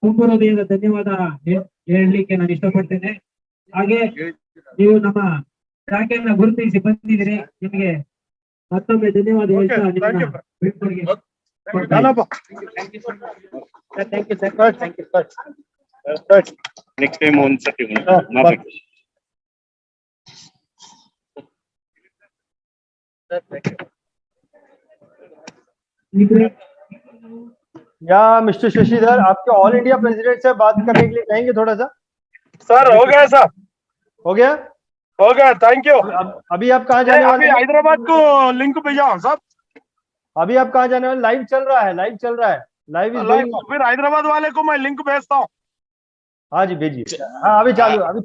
ತುಂಬ ಹೃದಯದ ಧನ್ಯವಾದ ಹೇಳಲಿಕ್ಕೆ ನಾನು ಇಷ್ಟಪಡ್ತೇನೆ. ಹಾಗೆ ನೀವು ನಮ್ಮ ಶಾಖೆಯನ್ನ ಗುರುತಿಸಿ ಬಂದಿದ್ದೀರಿ, ನಿಮಗೆ ಮತ್ತೊಮ್ಮೆ ಧನ್ಯವಾದ ಹೇಳ್ತಾ ನೆಕ್ಸ್ಟ್ ಟೈಮ್ ಒಂದ್ಸತಿ या मिस्टर शशिधर, आपके ऑल इंडिया प्रेसिडेंट से बात करने के लिए कहेंगे थोड़ा सा? सर हो गया सर, हो गया? Thank you. अभी आप कहाँ जाने वाले? हैदराबाद को लिंक भेजा सब। अभी आप कहाँ जाने वाले? लाइव चल रहा है, लाइव इज गोइंग ऑन। फिर हैदराबाद वाले को मैं लिंक भेजता हूँ। हाँ जी भेजिए। हाँ अभी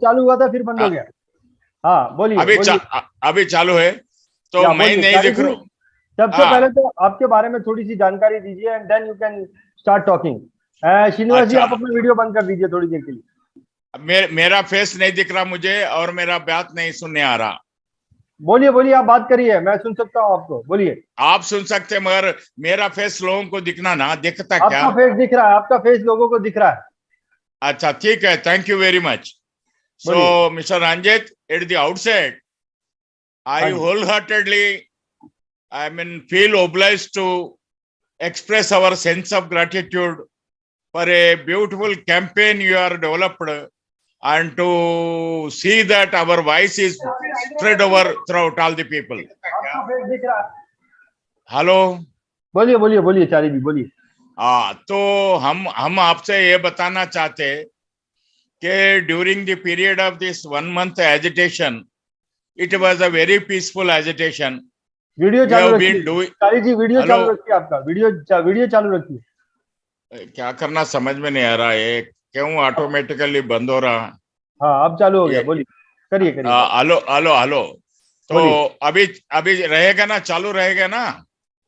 चालू हुआ था, फिर बंद हो गया। हाँ बोलिए। अभी चालू है तो मैं नहीं दिख रहा हूँ। सबसे पहले तो आपके बारे में थोड़ी सी जानकारी दीजिए and then you can start talking. Srinivas ji, आप अपना वीडियो बंद कर दीजिए थोड़ी देर के लिए। मेरा फेस नहीं दिख रहा मुझे और मेरा बात नहीं सुनने आ रहा। बोलिए, आप बात करिए, मैं सुन सकता हूँ आपको, बोलिए। आप सुन सकते मगर मेरा फेस लोगों को दिखना ना, दिखता क्या? आपका फेस दिख रहा है, आपका फेस लोगों को दिख रहा है। अच्छा ठीक है, thank you very much. So mister Ranjit, at the outset I wholeheartedly feel obliged to express our sense of gratitude for a beautiful campaign you are developed and to see that our voice is spread over throughout all the people. Hello, बोलिए चारी जी, बोलिए। तो हम आपसे ये बताना चाहते कि during the period of this 1 month agitation, it was a very peaceful agitation. Video चालू रखिए चारी जी, वीडियो चालू रखिए, आपका वीडियो चालू रखिए। क्या करना समझ में नहीं आ रहा है, क्यों ऑटोमेटिकली बंद हो रहा। हाँ अब चालू हो गया, ये- बोलिए, करिए करिए। Hello hello hello. तो बोलिए। अभी अभी रहेगा ना, चालू रहेगा ना?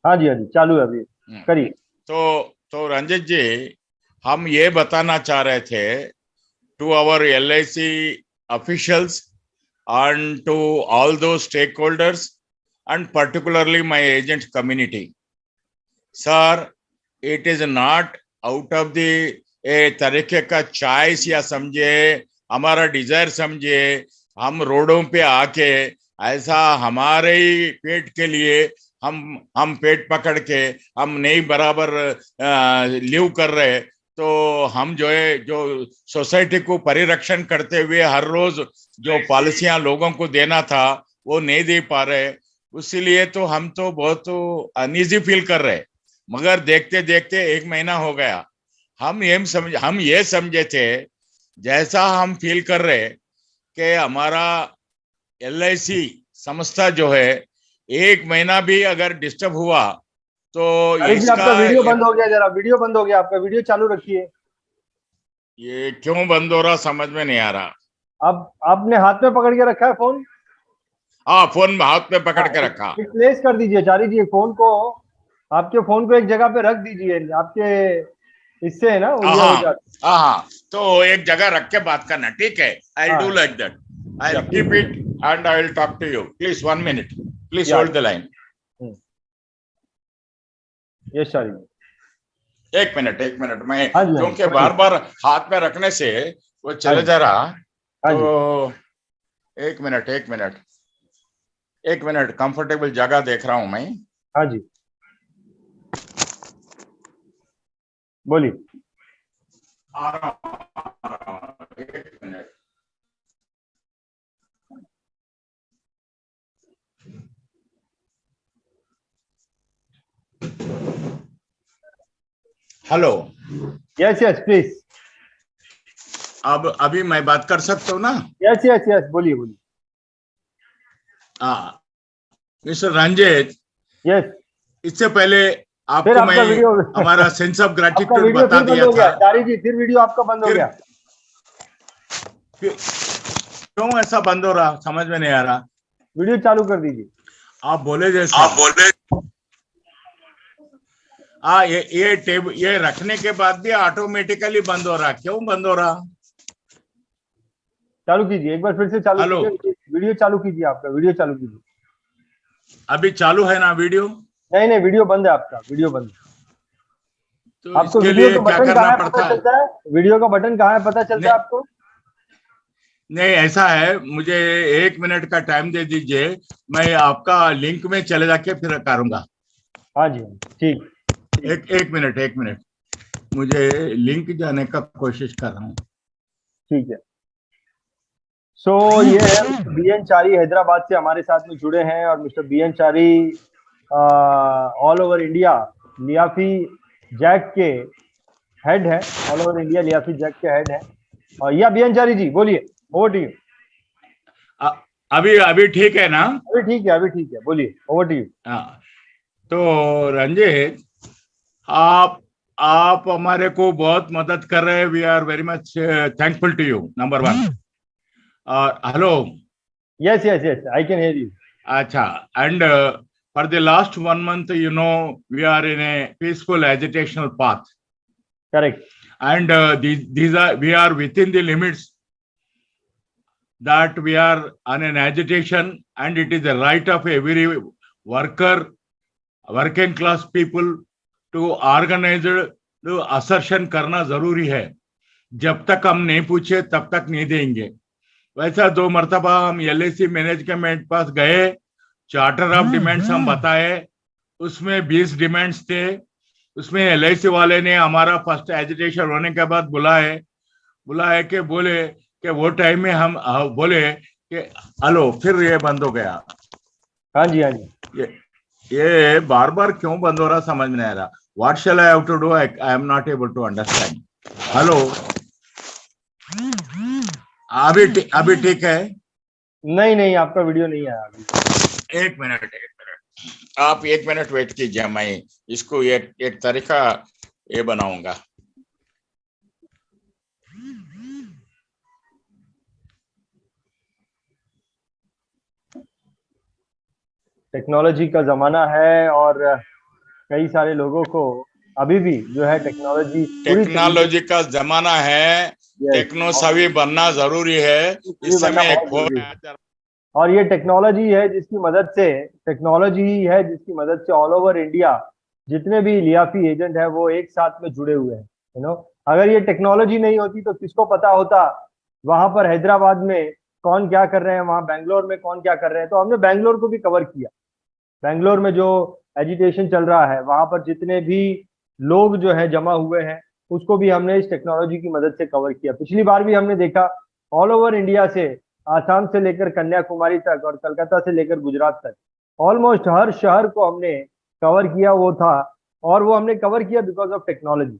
हाँ जी हाँ जी, चालू है अभी, करिए। तो रंजित जी, हम ये बताना चाह रहे थे to our LIC officials and to all those stakeholders and particularly my agent community. Sir, it is not out of the ए तरीके का चॉइस या समझे, हमारा डिजायर समझे, हम रोडों पे आके ऐसा हमारे ही पेट के लिए हम पेट पकड़ के हम नहीं बराबर लिव कर रहे, तो हम जो है जो सोसाइटी को परिरक्षण करते हुए हर रोज जो पॉलिसियां लोगों को देना था वो नहीं दे पा रहे, उसीलिए तो हम तो बहुत अनईजी फील कर रहे। मगर देखते देखते 1 महीना हो गया, हम ये समझे थे जैसा हम फील कर रहे कि हमारा LIC संस्था जो है 1 महीना भी अगर डिस्टर्ब हुआ तो इसका आपका वीडियो बंद हो गया, जरा वीडियो बंद हो गया, आपका वीडियो चालू रखिए। ये क्यों बंद हो रहा समझ में नहीं आ रहा। अब आपने हाथ में पकड़ के रखा है फोन? हाँ, फोन हाथ में पकड़ के रखा। प्लेस कर दीजिए चारी जी, फोन को, आपके फोन को एक जगह पे रख दीजिए, आपके इससे है ना वो ये हो जाता। हाँ, तो एक जगह रख के बात करना, ठीक है? I do like that, I keep it and I will talk to you. Please 1 minute, please hold the line. Yes Chari ji, 1 minute मैं, हाँ जी, क्योंकि बार बार हाथ में रखने से वो चले जा रहा। तो 1 मिनट कंफर्टेबल जगह देख रहा हूं मैं। हाँ जी बोलिए। 1 minute. Hello. Yes yes please. अब अभी मैं बात कर सकता हूँ ना? यस यस यस, बोलिए बोलिए। हाँ मिस्टर रंजित, यस, इससे पहले फिर आपको आपका मैं वीडियो हमारा सेंस ऑफ आपका ग्रेटिट्यूड वीडियो बता फिर बंद दिया हो गया था। चारी जी, फिर वीडियो आपका बंद हो फिर- गया। क्यों ऐसा बंद हो रहा समझ में नहीं आ रहा। वीडियो चालू कर दीजिए। आप बोले जैसे हाँ, ये रखने के बाद भी ऑटोमेटिकली बंद हो रहा, क्यों बंद हो रहा? चालू कीजिए एक बार, फिर से चालू हेलो। कीजिए, वीडियो चालू कीजिए, आपका वीडियो चालू कीजिए। अभी चालू है ना वीडियो? नहीं नहीं, वीडियो बंद है आपका, वीडियो बंद है। तो आपको इसके वीडियो लिए का क्या बटन करना कहाँ है पड़ता पता है? चलता है? वीडियो का बटन कहाँ है पता चलता है आपको? नहीं, ऐसा है, मुझे 1 मिनट का टाइम दे दीजिए, मैं आपका लिंक में चले जाके फिर करूंगा। हाँ जी ठीक। एक मिनट, मुझे लिंक जाने का कोशिश कर रहा हूँ। ठीक है। सो ये है BN चारी हैदराबाद से हमारे साथ में जुड़े हैं, और मिस्टर BN चारी ऑल ओवर इंडिया लियाफी जैक के हेड है, ऑल ओवर इंडिया लियाफी जैक के हेड है। और या BN चारी जी बोलिए, ओवर टू यू। अभी ठीक है ना? अभी ठीक है, अभी ठीक है, बोलिए, ओवर टू यू। हाँ, तो रंजित, आप हमारे को बहुत मदद कर रहे हैं, we are very much thankful to you, number 1। Hello. Yes yes yes, I can hear you. अच्छा, and for the last 1 month, we are in a peaceful agitational path. Correct. And we are within the limits that we are on an agitation, and it is the right of every working class people to organize, to assertion करना जरूरी है। जब तक हम नहीं पूछे तब तक नहीं देंगे। वैसा 2 मर्तबा हम LIC मैनेजमेंट पास गए, चार्टर ऑफ डिमांड्स हम बताए, उसमें 20 डिमांड्स थे। उसमें LIC वाले ने हमारा फर्स्ट एजिटेशन होने के बाद बुलाए कि बोले कि वो टाइम में हम बोले कि हेलो, फिर ये बंद हो गया। हाँ जी हाँ जी। ये बार बार क्यों बंद हो रहा समझ में नहीं आ रहा। What shall I have to do? I am not able to understand. Hello, अभी ठीक है? नहीं नहीं, आपका वीडियो नहीं आया अभी। 1 मिनट, आप 1 मिनट वेट कीजिए, मैं इसको एक तरीका ये बनाऊंगा। टेक्नोलॉजी का जमाना है और कई सारे लोगों को अभी भी जो है टेक्नोलॉजी टेक्नोलॉजी का जमाना है, टेक्नो सवी बनना जरूरी है। इस समय एक फोन और ये टेक्नोलॉजी है जिसकी मदद से ऑल ओवर इंडिया जितने भी लियाफी एजेंट है वो एक साथ में जुड़े हुए हैं। अगर ये टेक्नोलॉजी नहीं होती तो किसको पता होता वहां पर हैदराबाद में कौन क्या कर रहे हैं, वहां बैंगलोर में कौन क्या कर रहे हैं। तो हमने बैंगलोर को भी कवर किया। बैंगलोर में जो एजिटेशन चल रहा है वहां पर जितने भी लोग जो है जमा हुए हैं उसको भी हमने इस टेक्नोलॉजी की मदद से कवर किया। पिछली बार भी हमने देखा ऑल ओवर इंडिया से, आसाम से लेकर कन्याकुमारी तक और कलकत्ता से लेकर गुजरात तक ऑलमोस्ट हर शहर को हमने कवर किया वो था। और वो हमने कवर किया बिकॉज ऑफ टेक्नोलॉजी।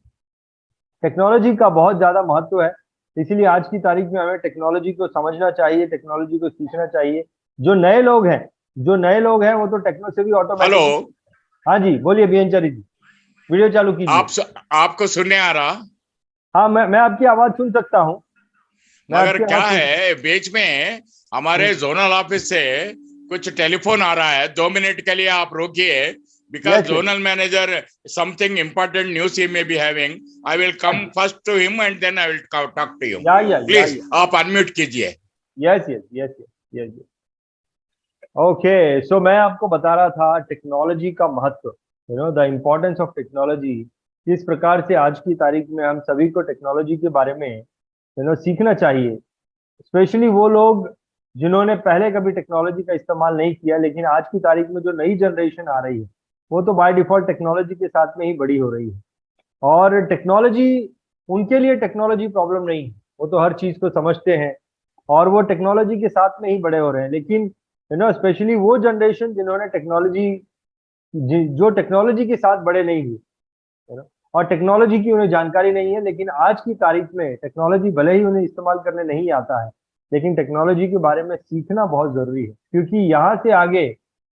टेक्नोलॉजी का बहुत ज्यादा महत्व है, इसीलिए आज की तारीख में हमें टेक्नोलॉजी को समझना चाहिए, टेक्नोलॉजी को सीखना चाहिए। जो नए लोग हैं वो तो टेक्नो से भी ऑटोमेटिक। हेलो, हाँ जी बोलिए बियनचरी जी, वीडियो चालू कीजिए। आपको सुनने आ रहा? हाँ मैं आपकी आवाज सुन सकता हूँ। मगर क्या है, बीच में हमारे जोनल ऑफिस से कुछ टेलीफोन आ रहा है, 2 मिनट के लिए आप रोकिए, because zonal manager something important news he may be having. I will come first to him and then I will talk to you. Please, आप अनम्यूट कीजिए। yes. ओके, सो मैं आपको बता रहा था टेक्नोलॉजी का महत्व, द इम्पोर्टेंस ऑफ टेक्नोलॉजी। किस प्रकार से आज की तारीख में हम सभी को टेक्नोलॉजी के बारे में सीखना चाहिए, स्पेशली वो लोग जिन्होंने पहले कभी टेक्नोलॉजी का इस्तेमाल नहीं किया। लेकिन आज की तारीख में जो नई जनरेशन आ रही है वो तो बाय डिफॉल्ट टेक्नोलॉजी के साथ में ही बड़ी हो रही है। और टेक्नोलॉजी, उनके लिए टेक्नोलॉजी प्रॉब्लम नहीं है, वो तो हर चीज को समझते हैं और वो टेक्नोलॉजी के साथ में ही बड़े हो रहे हैं। लेकिन स्पेशली वो जनरेशन जिन्होंने जो टेक्नोलॉजी के साथ बड़े नहीं हुए और टेक्नोलॉजी की उन्हें जानकारी नहीं है, लेकिन आज की तारीख में टेक्नोलॉजी भले ही उन्हें इस्तेमाल करने नहीं आता है, लेकिन टेक्नोलॉजी के बारे में सीखना बहुत जरूरी है, क्योंकि यहाँ से आगे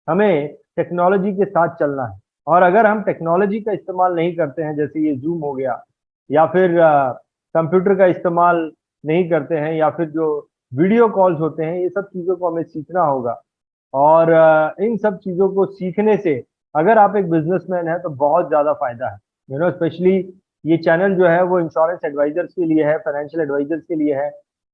हमें टेक्नोलॉजी के साथ चलना है। और अगर हम टेक्नोलॉजी का इस्तेमाल नहीं करते हैं, जैसे ये जूम हो गया, या फिर कंप्यूटर का इस्तेमाल नहीं करते हैं, या फिर जो वीडियो कॉल्स होते हैं, ये सब चीज़ों को हमें सीखना होगा। और इन सब चीज़ों को सीखने से अगर आप एक बिजनेसमैन हैं तो बहुत ज़्यादा फायदा है। स्पेशली ये चैनल जो है वो इंश्योरेंस एडवाइजर्स के लिए है, फाइनेंशियल एडवाइजर्स के लिए है।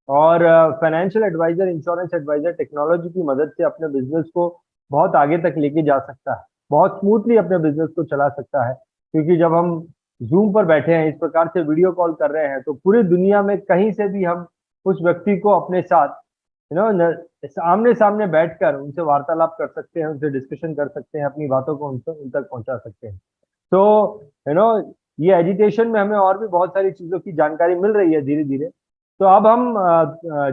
और financial adviser, insurance adviser technology की मदद से अपने बिजनेस को बहुत आगे तक लेके जा सकता है, बहुत स्मूथली अपने बिजनेस को चला सकता है। क्योंकि जब हम जूम पर बैठे हैं, इस प्रकार से वीडियो कॉल कर रहे हैं, तो पूरी दुनिया में कहीं से भी हम उस व्यक्ति को अपने साथ आमने सामने बैठकर उनसे वार्तालाप कर सकते हैं, उनसे डिस्कशन कर सकते हैं, अपनी बातों को उन तक पहुंचा सकते हैं। तो ये एजुकेशन में हमें और भी बहुत सारी चीजों की जानकारी मिल रही है धीरे धीरे। तो अब हम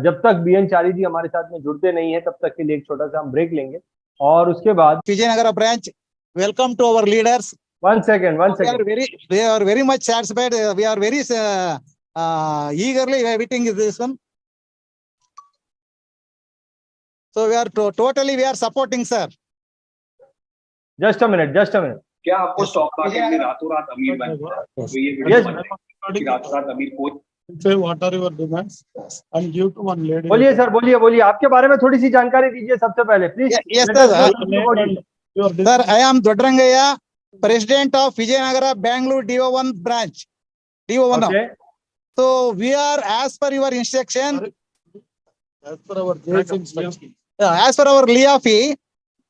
जब तक बीएन चारी जी हमारे साथ में जुड़ते नहीं है तब तक के लिए एक छोटा सा हम ब्रेक लेंगे और उसके बाद Vijayanagara branch, welcome to our leaders. One second. We are very much satisfied. We are very eagerly awaiting this one. So we are totally we are supporting, sir. Just a minute. क्या आपको stock market में रातों रात अमीर बन Yes. रातों रात अमीर कोई Say what are your demands and give to one lady. बोलिए सर, बोलिए आपके बारे में थोड़ी सी जानकारी दीजिए सबसे पहले please. Yes, sir. Sir, I am Dodrangaya, president of Vijayanagara Bangalore DO1 branch. DO1. Okay. So we are, as per your instruction, As per our JS instruction. as per our LIAFI,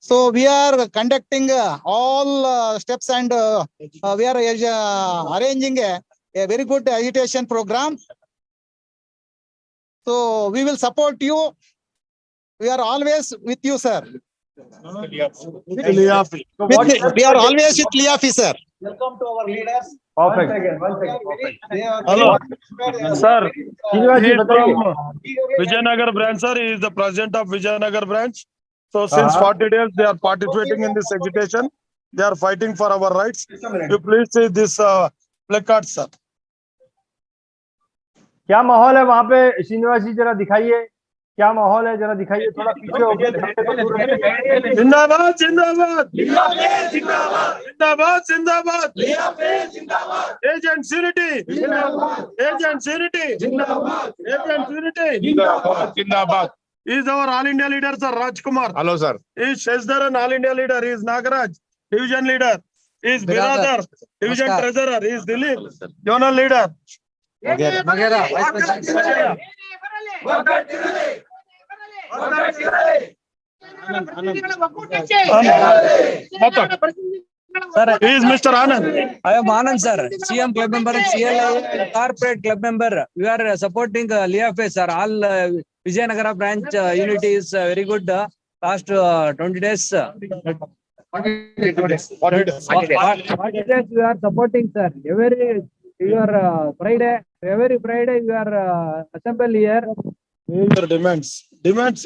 so we are conducting all steps and we are arranging a very good agitation program. So we will support you. We are always with you, sir. Liafi. We are always with LIAFI, sir. Welcome to our leaders. Perfect. Perfect. Hello, sir. Srinivas He ji is बताइए। from Vijayanagar branch, sir. He is the president of Vijayanagar branch. So since 40 days, they are participating in this agitation. They are fighting for our rights. You please see this placard, sir. क्या माहौल है वहाँ पे श्रीनिवास जी, जरा दिखाइए क्या माहौल है, जरा दिखाइए, थोड़ा पीछे हो गए। जिंदाबाद जिंदाबाद जिंदाबाद जिंदाबाद जिंदाबाद एजेंट सिरिटी एजेंट सिरिटी एजेंट सिरिटी जिंदाबाद। Is our All India leader, sir, Rajkumar. Hello, sir. Is Shasdharan, All India leader. Is Nagaraj, division leader. Is Biradar, division treasurer. Is Dilip, zonal leader. Is Mr. Anand. I am Anand, sir, CM club member and CLI corporate club member. We are supporting LIAFA, sir. All Vijayanagara branch unity is very good. Last 20 days. 40 days we are supporting, sir. Every Friday we are assemble here. Your demands.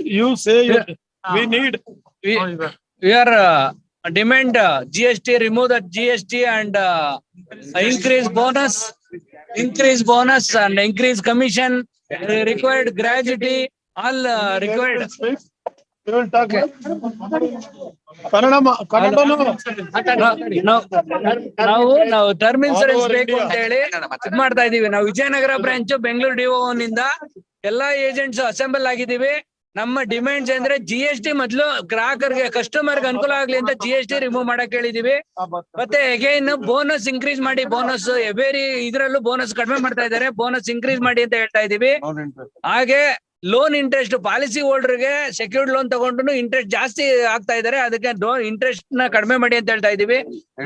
You say we need. We are demand GST, remove that GST and increase bonus and increase commission, required gratuity, all required. We will talk. ನಾವು term insurance ಬೇಕು ಅಂತ ಹೇಳಿ ಇದ್ ಮಾಡ್ತಾ ಇದೀವಿ. ನಾವು Vijayanagara branch Bengaluru DO ನಿಂದ ಎಲ್ಲಾ ಏಜೆಂಟ್ಸ್ ಅಸೆಂಬಲ್ ಆಗಿದ್ದೀವಿ. ನಮ್ಮ ಡಿಮ್ಯಾಂಡ್ಸ್ ಅಂದ್ರೆ GST ಮೊದಲು ಗ್ರಾಹಕರಿಗೆ ಕಸ್ಟಮರ್ಗೆ ಅನುಕೂಲ ಆಗ್ಲಿ ಅಂತ GST ರಿಮೂವ್ ಮಾಡಕ್ ಹೇಳಿದೀವಿ. ಮತ್ತೆ ಅಗೈನ್ ಬೋನಸ್ ಇನ್ಕ್ರೀಸ್ ಮಾಡಿ, ಬೋನಸ್ ಎವೇರಿ ಇದ್ರಲ್ಲೂ ಬೋನಸ್ ಕಡಿಮೆ ಮಾಡ್ತಾ ಇದಾರೆ, ಬೋನಸ್ ಇನ್ಕ್ರೀಸ್ ಮಾಡಿ ಅಂತ ಹೇಳ್ತಾ ಇದೀವಿ. ಹಾಗೆ ಲೋನ್ ಇಂಟ್ರೆಸ್ಟ್ ಪಾಲಿಸಿ ಹೋಲ್ಡರ್ಗೆ ಸೆಕ್ಯೂರ್ಡ್ ಲೋನ್ ತಗೊಂಡು ಇಂಟ್ರೆಸ್ಟ್ ಜಾಸ್ತಿ ಆಗ್ತಾ ಇದಾರೆ, ಅದಕ್ಕೆ ಇಂಟ್ರೆಸ್ಟ್ ನ ಕಡಿಮೆ ಮಾಡಿ ಅಂತ ಹೇಳ್ತಾ ಇದೀವಿ.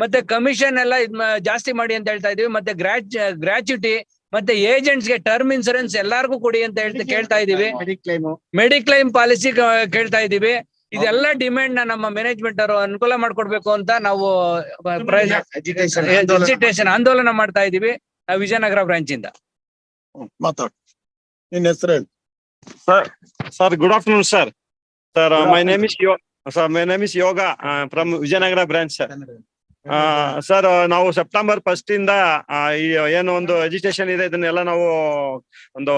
ಮತ್ತೆ ಕಮಿಷನ್ ಎಲ್ಲ ಜಾಸ್ತಿ ಮಾಡಿ ಅಂತ ಹೇಳ್ತಾ ಇದೀವಿ. ಮತ್ತೆ ಗ್ರಾಚ್ಯುಟಿ ಮತ್ತೆ ಏಜೆಂಟ್ಸ್ ಗೆ ಟರ್ಮ್ ಇನ್ಸೂರೆನ್ಸ್ ಎಲ್ಲಾರ್ಗು ಕೊಡಿ ಅಂತ ಕೇಳ್ತಾ ಇದೀವಿ. ಮೆಡಿಕ್ಲೈಮ್ ಪಾಲಿಸಿ ಕೇಳ್ತಾ ಇದೀವಿ. ಇದೆಲ್ಲ ಡಿಮ್ಯಾಂಡ್ ನಮ್ಮ ಮ್ಯಾನೇಜ್ಮೆಂಟ್ ಅವರು ಅನುಕೂಲ ಮಾಡ್ಕೊಡ್ಬೇಕು ಅಂತ ನಾವು ಎಜಿಟೇಷನ್ ಆಂದೋಲನ ಮಾಡ್ತಾ ಇದೀವಿ ವಿಜಯನಗರ ಬ್ರಾಂಚ್ ಇಂದ. ಮಾತಾಡ್ ನಿನ್ನ ಹೆಸರು ಹೇಳಿ. Sir, good afternoon, sir. Sir, my name is Yoga from Vijayanagara branch, sir. Sir, ನಾವು ಸೆಪ್ಟೆಂಬರ್ 1 ಇಂದ ಏನು ಒಂದು ಎಜುಕೇಶನ್ ಇದೆ ಇದನ್ನೆಲ್ಲ ನಾವು ಒಂದು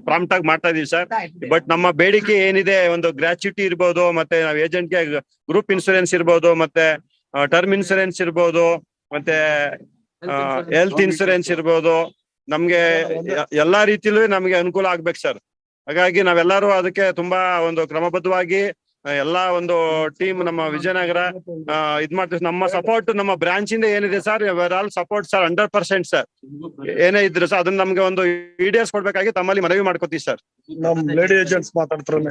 ಪ್ರಾಂಪ್ಟ್ ಆಗಿ ಮಾಡ್ತಾ ಇದೀವಿ ಸರ್. ಬಟ್ ನಮ್ಮ ಬೇಡಿಕೆ ಏನಿದೆ, ಒಂದು ಗ್ರಾಚ್ಯುಟಿ ಇರ್ಬೋದು, ಮತ್ತೆ ನಾವು ಏಜೆಂಟ್ಗೆ ಗ್ರೂಪ್ ಇನ್ಸೂರೆನ್ಸ್ ಇರ್ಬೋದು, ಮತ್ತೆ ಟರ್ಮ್ ಇನ್ಸೂರೆನ್ಸ್ ಇರ್ಬೋದು, ಮತ್ತೆ ಹೆಲ್ತ್ ಇನ್ಸೂರೆನ್ಸ್ ಇರ್ಬೋದು, ನಮ್ಗೆ ಎಲ್ಲಾ ರೀತಿಲೂ ನಮ್ಗೆ ಅನುಕೂಲ ಆಗ್ಬೇಕು ಸರ್. ಹಾಗಾಗಿ ನಾವೆಲ್ಲರೂ ಅದಕ್ಕೆ ತುಂಬಾ ಒಂದು ಕ್ರಮಬದ್ಧವಾಗಿ ಎಲ್ಲಾ ಒಂದು ಟೀಮ್ ನಮ್ಮ ವಿಜಯನಗರ ಇದ್ ಮಾಡ್ತೀವಿ. ನಮ್ಮ ಸಪೋರ್ಟ್ ನಮ್ಮ ಬ್ರಾಂಚ್ ಇಂದ ಏನಿದೆ sir, all support sir 100% sir. ಏನೇ ಇದ್ರು ಸರ್ ಅದನ್ನ ನಮ್ಗೆ ಒಂದು ಈಡೇರ್ಸ್ ಕೊಡ್ಬೇಕಾಗಿ ತಮ್ಮಲ್ಲಿ ಮನವಿ ಮಾಡ್ಕೋತೀವಿ ಸರ್. ನಮ್ ಲೇಡಿ ಏಜೆಂಟ್ಸ್ ಮಾತಾಡ್ತಾರೆ.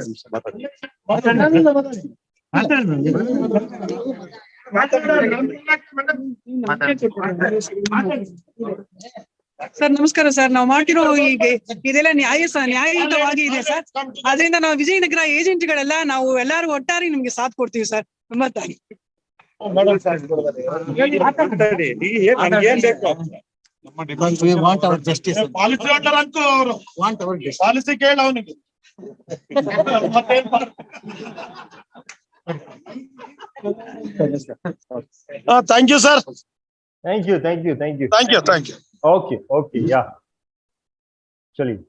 ಸರ್ ನಮಸ್ಕಾರ ಸರ್. ನಾವು ಮಾಡಿರೋ ಈಗ ಇದೆಲ್ಲ ನ್ಯಾಯಯುತವಾಗಿ ಇದೆ ಸರ್. ಅದರಿಂದ ನಾವು ವಿಜಯನಗರ ಏಜೆಂಟ್ ಗಳೆಲ್ಲ ನಾವು ಎಲ್ಲಾರು ಒಟ್ಟಾರೆ ನಿಮ್ಗೆ ಸಾಥ್ ಕೊಡ್ತೀವಿ ಸರ್. ತುಂಬಾ ಥ್ಯಾಂಕ್ಸ್. ಪಾಲಿಸಿ ಕೇಳ ಅವನಿಗೆ. Thank you sir. Thank you. Okay या चलिए.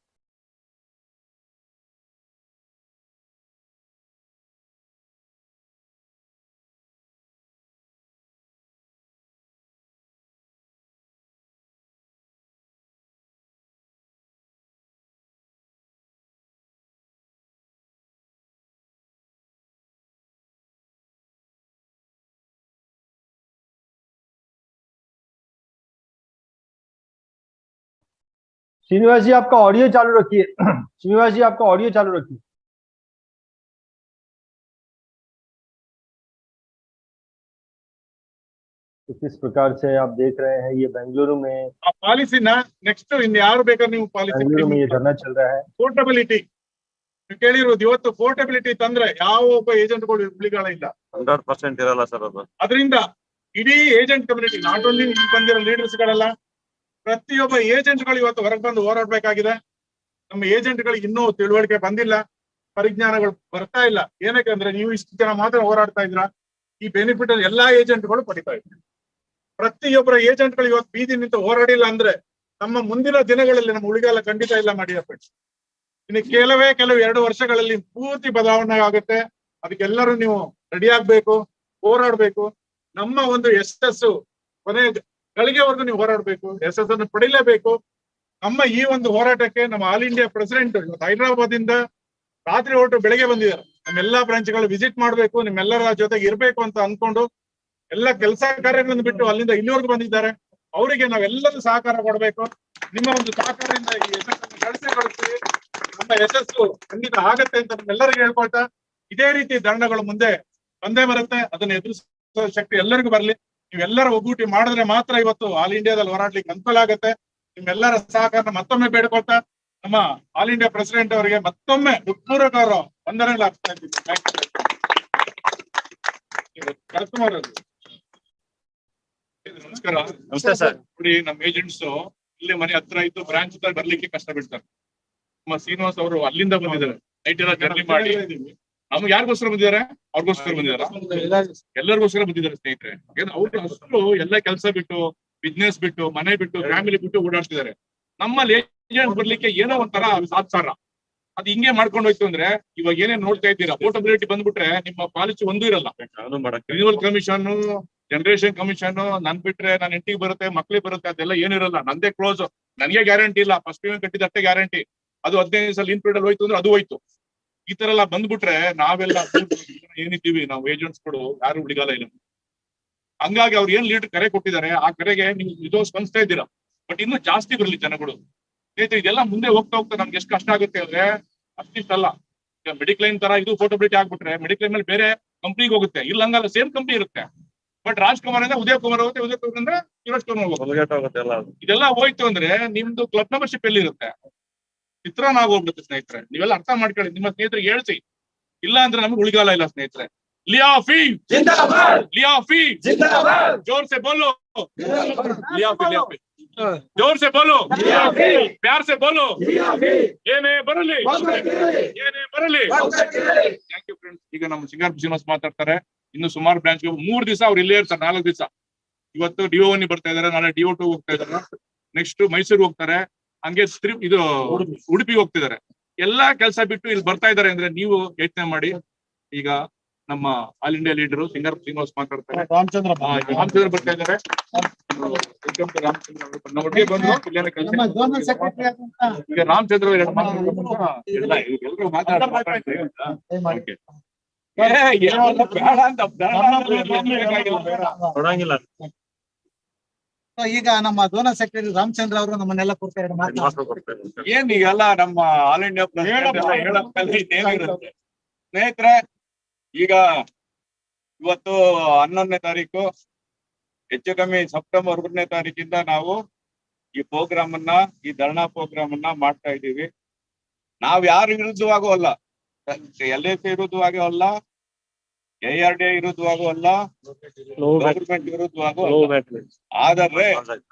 श्रीनिवास जी आपका ऑडियो चालू रखिए. श्रीनिवास जी आपका ऑडियो चालू रखिए. तो किस प्रकार से आप देख रहे हैं ये बेंगलुरु में पॉलिसी ना नेक्स्ट इन यार ಬೇಕಾದ್ರೆ ನೀವು ಪಾಲಿಸಿ बेंगलुरु में ये धरना चल रहा है. ಪೋರ್ಟಬಿಲಿಟಿ ಕೇಳಿರೋದು ಇವತ್ತು ಪೋರ್ಟಬಿಲಿಟಿ ತಂದ್ರೆ ಯಾವ ಒಬ್ಬ ಏಜೆಂಟ್ ಗಳು ಇಲ್ಲ 100% ಇರಲ್ಲ ಸರ್ ಅದು. ಅದರಿಂದ ಇಡೀ ಏಜೆಂಟ್ ಕಮ್ಯುನಿಟಿ ನಾಟ್ ಓನ್ಲಿ ಬಂದಿರೋ ಲೀಡರ್ಸ್ ಗಳೆಲ್ಲ ಪ್ರತಿಯೊಬ್ಬ ಏಜೆಂಟ್ ಗಳು ಇವತ್ತು ಹೊರಗೆ ಬಂದು ಹೋರಾಡಬೇಕಾಗಿದೆ. ನಮ್ಮ ಏಜೆಂಟ್ ಗಳಿಗೆ ಇನ್ನೂ ತಿಳುವಳಿಕೆ ಬಂದಿಲ್ಲ, ಪರಿಜ್ಞಾನಗಳು ಬರ್ತಾ ಇಲ್ಲ. ಏನಕ್ಕೆ ನೀವು ಇಷ್ಟು ಜನ ಮಾತ್ರ ಹೋರಾಡ್ತಾ ಇದ್ರ, ಈ ಬೆನಿಫಿಟ್ ಅಲ್ಲಿ ಎಲ್ಲಾ ಏಜೆಂಟ್ ಗಳು ಪಡಿತಾ ಇದ್ದಾರೆ. ಪ್ರತಿಯೊಬ್ಬರ ಏಜೆಂಟ್ ಗಳು ಇವತ್ತು ಬೀದಿ ನಿಂತು ಹೋರಾಡಿಲ್ಲ ಅಂದ್ರೆ ನಮ್ಮ ಮುಂದಿನ ದಿನಗಳಲ್ಲಿ ನಮ್ಮ ಉಳಿಗಾಲ ಖಂಡಿತ ಇಲ್ಲ ಮಾಡಿಯಪ್ಪ. ಇನ್ನು ಕೆಲವು 2 ವರ್ಷಗಳಲ್ಲಿ ಪೂರ್ತಿ ಬದಲಾವಣೆ ಆಗುತ್ತೆ. ಅದಕ್ಕೆಲ್ಲರೂ ನೀವು ರೆಡಿ ಆಗ್ಬೇಕು, ಹೋರಾಡ್ಬೇಕು. ನಮ್ಮ ಒಂದು ಯಶಸ್ಸು ಕೊನೆ ಗಳಿಗೆವರೆಗೂ ನೀವು ಹೋರಾಡ್ಬೇಕು, ಯಶಸ್ಸನ್ನು ಪಡಿಲೇಬೇಕು. ನಮ್ಮ ಈ ಒಂದು ಹೋರಾಟಕ್ಕೆ ನಮ್ಮ ಆಲ್ ಇಂಡಿಯಾ ಪ್ರೆಸಿಡೆಂಟ್ ಹೈದರಾಬಾದ್ ಇಂದ ರಾತ್ರಿ ಹೊರಟು ಬೆಳಗ್ಗೆ ಬಂದಿದ್ದಾರೆ. ನಮ್ಮೆಲ್ಲಾ ಬ್ರಾಂಚ್ಗಳು ವಿಸಿಟ್ ಮಾಡ್ಬೇಕು, ನಿಮ್ಮೆಲ್ಲರ ಜೊತೆಗೆ ಇರ್ಬೇಕು ಅಂತ ಅನ್ಕೊಂಡು ಎಲ್ಲ ಕೆಲಸ ಕಾರ್ಯಗಳನ್ನು ಬಿಟ್ಟು ಅಲ್ಲಿಂದ ಇಲ್ಲಿವರೆಗೂ ಬಂದಿದ್ದಾರೆ. ಅವರಿಗೆ ನಾವೆಲ್ಲರೂ ಸಹಕಾರ ಕೊಡಬೇಕು. ನಿಮ್ಮ ಒಂದು ಸಹಕಾರದಿಂದ ಈ ಯಶಸ್ಸನ್ನು ಗಳಿಸ್ತೀವಿ. ನಮ್ಮ ಯಶಸ್ಸು ಖಂಡಿತ ಆಗತ್ತೆ ಅಂತ ನಿಮ್ಮೆಲ್ಲರಿಗೂ ಹೇಳ್ಕೊಳ್ತಾ, ಇದೇ ರೀತಿ ಧರಣಗಳು ಮುಂದೆ ಬಂದೇ ಬರುತ್ತೆ. ಅದನ್ನ ಎದುರಿಸುವ ಶಕ್ತಿ ಎಲ್ಲರಿಗೂ ಬರಲಿ. ನೀವೆಲ್ಲರ ಒಗ್ಗೂಟಿ ಮಾಡಿದ್ರೆ ಮಾತ್ರ ಇವತ್ತು ಆಲ್ ಇಂಡಿಯಾದಲ್ಲಿ ಹೋರಾಡ್ಲಿಕ್ಕೆ ಅನುಕೂಲ ಆಗುತ್ತೆ. ನಿಮ್ಮೆಲ್ಲರ ಸಹಕಾರ ಮತ್ತೊಮ್ಮೆ ಬೇಡ್ಕೊಳ್ತಾ, ನಮ್ಮ ಆಲ್ ಇಂಡಿಯಾ ಪ್ರೆಸಿಡೆಂಟ್ ಅವರಿಗೆ ಮತ್ತೊಮ್ಮೆ ಹೃತ್ಪೂರ್ವಕ ವಂದನೆಗಳು ಅರ್ಪಿಸ್ತಾ ಇದ್ದೀವಿ. ನಮಸ್ಕಾರ. ನಮಸ್ತೆ ಸರ್. ನೋಡಿ, ನಮ್ಮ ಏಜೆಂಟ್ಸ್ ಇಲ್ಲಿ ಮನೆ ಹತ್ರ ಇದ್ದು ಬ್ರಾಂಚ್ ಹತ್ರ ಬರ್ಲಿಕ್ಕೆ ಕಷ್ಟ ಬಿಡ್ತಾರೆ. ನಮ್ಮ ಶ್ರೀನಿವಾಸ್ ಅವರು ಅಲ್ಲಿಂದ ಬಂದಿದ್ದಾರೆ, ನೈಟ್ ಎಲ್ಲ ಜರ್ನಿ ಮಾಡಿ. ನಮ್ಗೆ ಯಾರಿಗೋಸ್ಕರ ಬಂದಿದ್ದಾರೆ? ಅವ್ರಿಗೋಸ್ಕರ ಬಂದಿದ್ದಾರೆ, ಎಲ್ಲರಿಗೋಸ್ಕರ ಬಂದಿದ್ದಾರೆ ಸ್ನೇಹಿತರೆ. ಅವ್ರು ಅಷ್ಟು ಎಲ್ಲ ಕೆಲಸ ಬಿಟ್ಟು, ಬಿಸ್ನೆಸ್ ಬಿಟ್ಟು, ಮನೆ ಬಿಟ್ಟು, ಫ್ಯಾಮಿಲಿ ಬಿಟ್ಟು ಓಡಾಡ್ತಿದ್ದಾರೆ. ನಮ್ಮಲ್ಲಿ ಏಜೆಂಟ್ ಬರ್ಲಿಕ್ಕೆ ಏನೋ ಒಂಥರ ಸಾತ್ಸಾರ. ಅದು ಹಿಂಗೆ ಮಾಡ್ಕೊಂಡು ಹೋಯ್ತು ಅಂದ್ರೆ ಇವಾಗ ಏನೇನ್ ನೋಡ್ತಾ ಇದ್ದೀರಾ, ಪೋರ್ಟಬಿಲಿಟಿ ಬಂದ್ಬಿಟ್ರೆ ನಿಮ್ಮ ಪಾಲಿಸಿ ಒಂದೂ ಇರಲ್ಲ. ರಿನ್ಯೂವಲ್ ಕಮಿಷನ್, ಜನರೇಷನ್ ಕಮಿಷನ್, ನನ್ ಬಿಟ್ರೆ ನನ್ನ ಹೆಂಡತಿಗೆ ಬರುತ್ತೆ, ಮಕ್ಳಿಗೆ ಬರುತ್ತೆ, ಅದೆಲ್ಲ ಏನಿರಲ್ಲ. ನಂದೇ ಕ್ಲೋಸ್, ನನಗೆ ಗ್ಯಾರಂಟಿ ಇಲ್ಲ. ಫಸ್ಟ್ ಪೇಮೆಂಟ್ ಕಟ್ಟಿದಷ್ಟೇ ಗ್ಯಾರಂಟಿ. ಅದು 15 ಸಲ ಇನ್ ಪೀರಿಯಡ್ ಹೋಯ್ತು ಅಂದ್ರೆ ಅದು ಹೋಯ್ತು. ಈ ತರ ಎಲ್ಲ ಬಂದ್ಬಿಟ್ರೆ ನಾವೆಲ್ಲ ಏನಿದ್ದೀವಿ ನಾವು ಏಜೆಂಟ್ಸ್ಗಳು ಯಾರು ಉಳಿಗಾಲ ಇಲ್ಲ. ಹಂಗಾಗಿ ಅವ್ರು ಏನ್ ಲೀಡರ್ ಕರೆ ಕೊಟ್ಟಿದ್ದಾರೆ ಆ ಕರೆಗೆ ನೀವು ಇದು ಸ್ಪಂದಿಸ್ತಾ ಇದ್ದೀರಾ. ಬಟ್ ಇನ್ನೂ ಜಾಸ್ತಿ ಬರಲಿ ಜನಗಳು. ಇದೆಲ್ಲ ಮುಂದೆ ಹೋಗ್ತಾ ಹೋಗ್ತಾ ನಮ್ಗೆ ಎಷ್ಟು ಕಷ್ಟ ಆಗುತ್ತೆ ಅಂದ್ರೆ ಅಷ್ಟಿಷ್ಟಲ್ಲ. ಈಗ ಮೆಡಿಕ್ಲೈನ್ ತರ ಇದು ಪೋರ್ಟಬಿಲಿಟಿ ಆಗ್ಬಿಟ್ರೆ ಮೆಡಿಕ್ಲೈನ್ ಮೇಲೆ ಬೇರೆ ಕಂಪ್ನಿಗೆ ಹೋಗುತ್ತೆ. ಇಲ್ಲ ಹಂಗಲ್ಲ, ಸೇಮ್ ಕಂಪ್ನಿ ಇರುತ್ತೆ. ಬಟ್ ರಾಜ್ಕುಮಾರ್ ಅಂದ್ರೆ ಉದಯ್ ಕುಮಾರ್ ಹೋಗುತ್ತೆ, ಉದಯ್ ಕುಮಾರ್ ಅಂದ್ರೆ ಯುವರಾಜ್ ಕುಮಾರ್ ಹೋಗುತ್ತೆ. ಇದೆಲ್ಲ ಹೋಯ್ತು ಅಂದ್ರೆ ನಿಮ್ದು ಕ್ಲಬ್ ಮೆಂಬರ್ಶಿಪ್ ಎಲ್ಲಿ ಇರುತ್ತೆ? ಚಿತ್ರಾನ್ನ ಆಗೋಗ್ಬಿಡುತ್ತೆ ಸ್ನೇಹಿತರೆ. ನೀವೆಲ್ಲ ಅರ್ಥ ಮಾಡ್ಕೊಳ್ಳಿ, ನಿಮ್ಮ ಸ್ನೇಹಿತರಿಗೆ ಹೇಳ್ಸಿ. ಇಲ್ಲ ಅಂದ್ರೆ ನಮ್ಗೆ ಉಳಿಗಾಲ ಇಲ್ಲ ಸ್ನೇಹಿತರೆ. लियाफी जिंदाबाद, लियाफी जिंदाबाद, जोर से बोलो लियाफी, लियाफी जोर से बोलो लियाफी, प्यार से बोलो लियाफी, ಏನೇ ಬರಲಿ ಏನೇ ಬರಲಿ. Thank you friends. ಈಗ ನಮ್ಮ ಸಿಂಗಾರ್ ಶ್ರೀನಿವಾಸ್ ಮಾತಾಡ್ತಾರೆ. ಇನ್ನು ಸುಮಾರು ಬ್ರಾಂಚ್ 3 ದಿವಸ ಅವ್ರು ಇಲ್ಲೇ ಇರ್ತಾರೆ, 4 ದಿವಸ. ಇವತ್ತು DO1 ಬರ್ತಾ ಇದಾರೆ, ನಾಳೆ DO2 ಹೋಗ್ತಾ ಇದಾರೆ, ನೆಕ್ಸ್ಟ್ ಮೈಸೂರು ಹೋಗ್ತಾರೆ, ಹಂಗೆ ಇದು ಉಡುಪಿ ಹೋಗ್ತಿದ್ದಾರೆ. ಎಲ್ಲಾ ಕೆಲಸ ಬಿಟ್ಟು ಇಲ್ಲಿ ಬರ್ತಾ ಇದಾರೆ ಅಂದ್ರೆ ನೀವು ಯೋಚನೆ ಮಾಡಿ. ಈಗ ನಮ್ಮ all India leader Singar Srinivas ಮಾತಾಡ್ತಾರೆ. ರಾಮಚಂದ್ರ ಬರ್ತಾ ಇದ್ದಾರೆ. ನಮ್ಮೊಟ್ಟಿಗೆ ಬಂದ್ರು ಈಗ ರಾಮಚಂದ್ರ ಎಲ್ಲರೂ ಮಾತಾಡ್ತಾರೆ. ಈಗ ನಮ್ಮ ಝೋನಲ್ ಸೆಕ್ರೆಟರಿ ರಾಮಚಂದ್ರ ಅವರು ನಮ್ಮನ್ನೆಲ್ಲ ಕೊಡ್ತಾರೆ. ಏನ್ ಈಗೆಲ್ಲ ನಮ್ಮ ಆಲ್ ಇಂಡಿಯಾ ಹೇಳಕ್ಕೆ ಸ್ನೇಹಿತರೆ, ಈಗ ಇವತ್ತು 11ನೇ ತಾರೀಕು, ಹೆಚ್ಚು ಕಮ್ಮಿ ಸೆಪ್ಟೆಂಬರ್ 1ನೇ ತಾರೀಕಿಂದ ನಾವು ಈ ಪ್ರೋಗ್ರಾಮ್ ಅನ್ನ, ಈ ಧರಣಾ ಪ್ರೋಗ್ರಾಮ್ ಅನ್ನ ಮಾಡ್ತಾ ಇದ್ದೀವಿ. ನಾವ್ ಯಾರು ವಿರುದ್ಧವಾಗೂ ಅಲ್ಲ, LIC ವಿರುದ್ಧವಾಗೂ ಅಲ್ಲ, ARDA ವಿರುದ್ಧವಾಗೂ ಅಲ್ಲ, ಗವರ್ಮೆಂಟ್ ವಿರುದ್ಧವಾಗೂ ಅಲ್ಲ. ಆದರೆ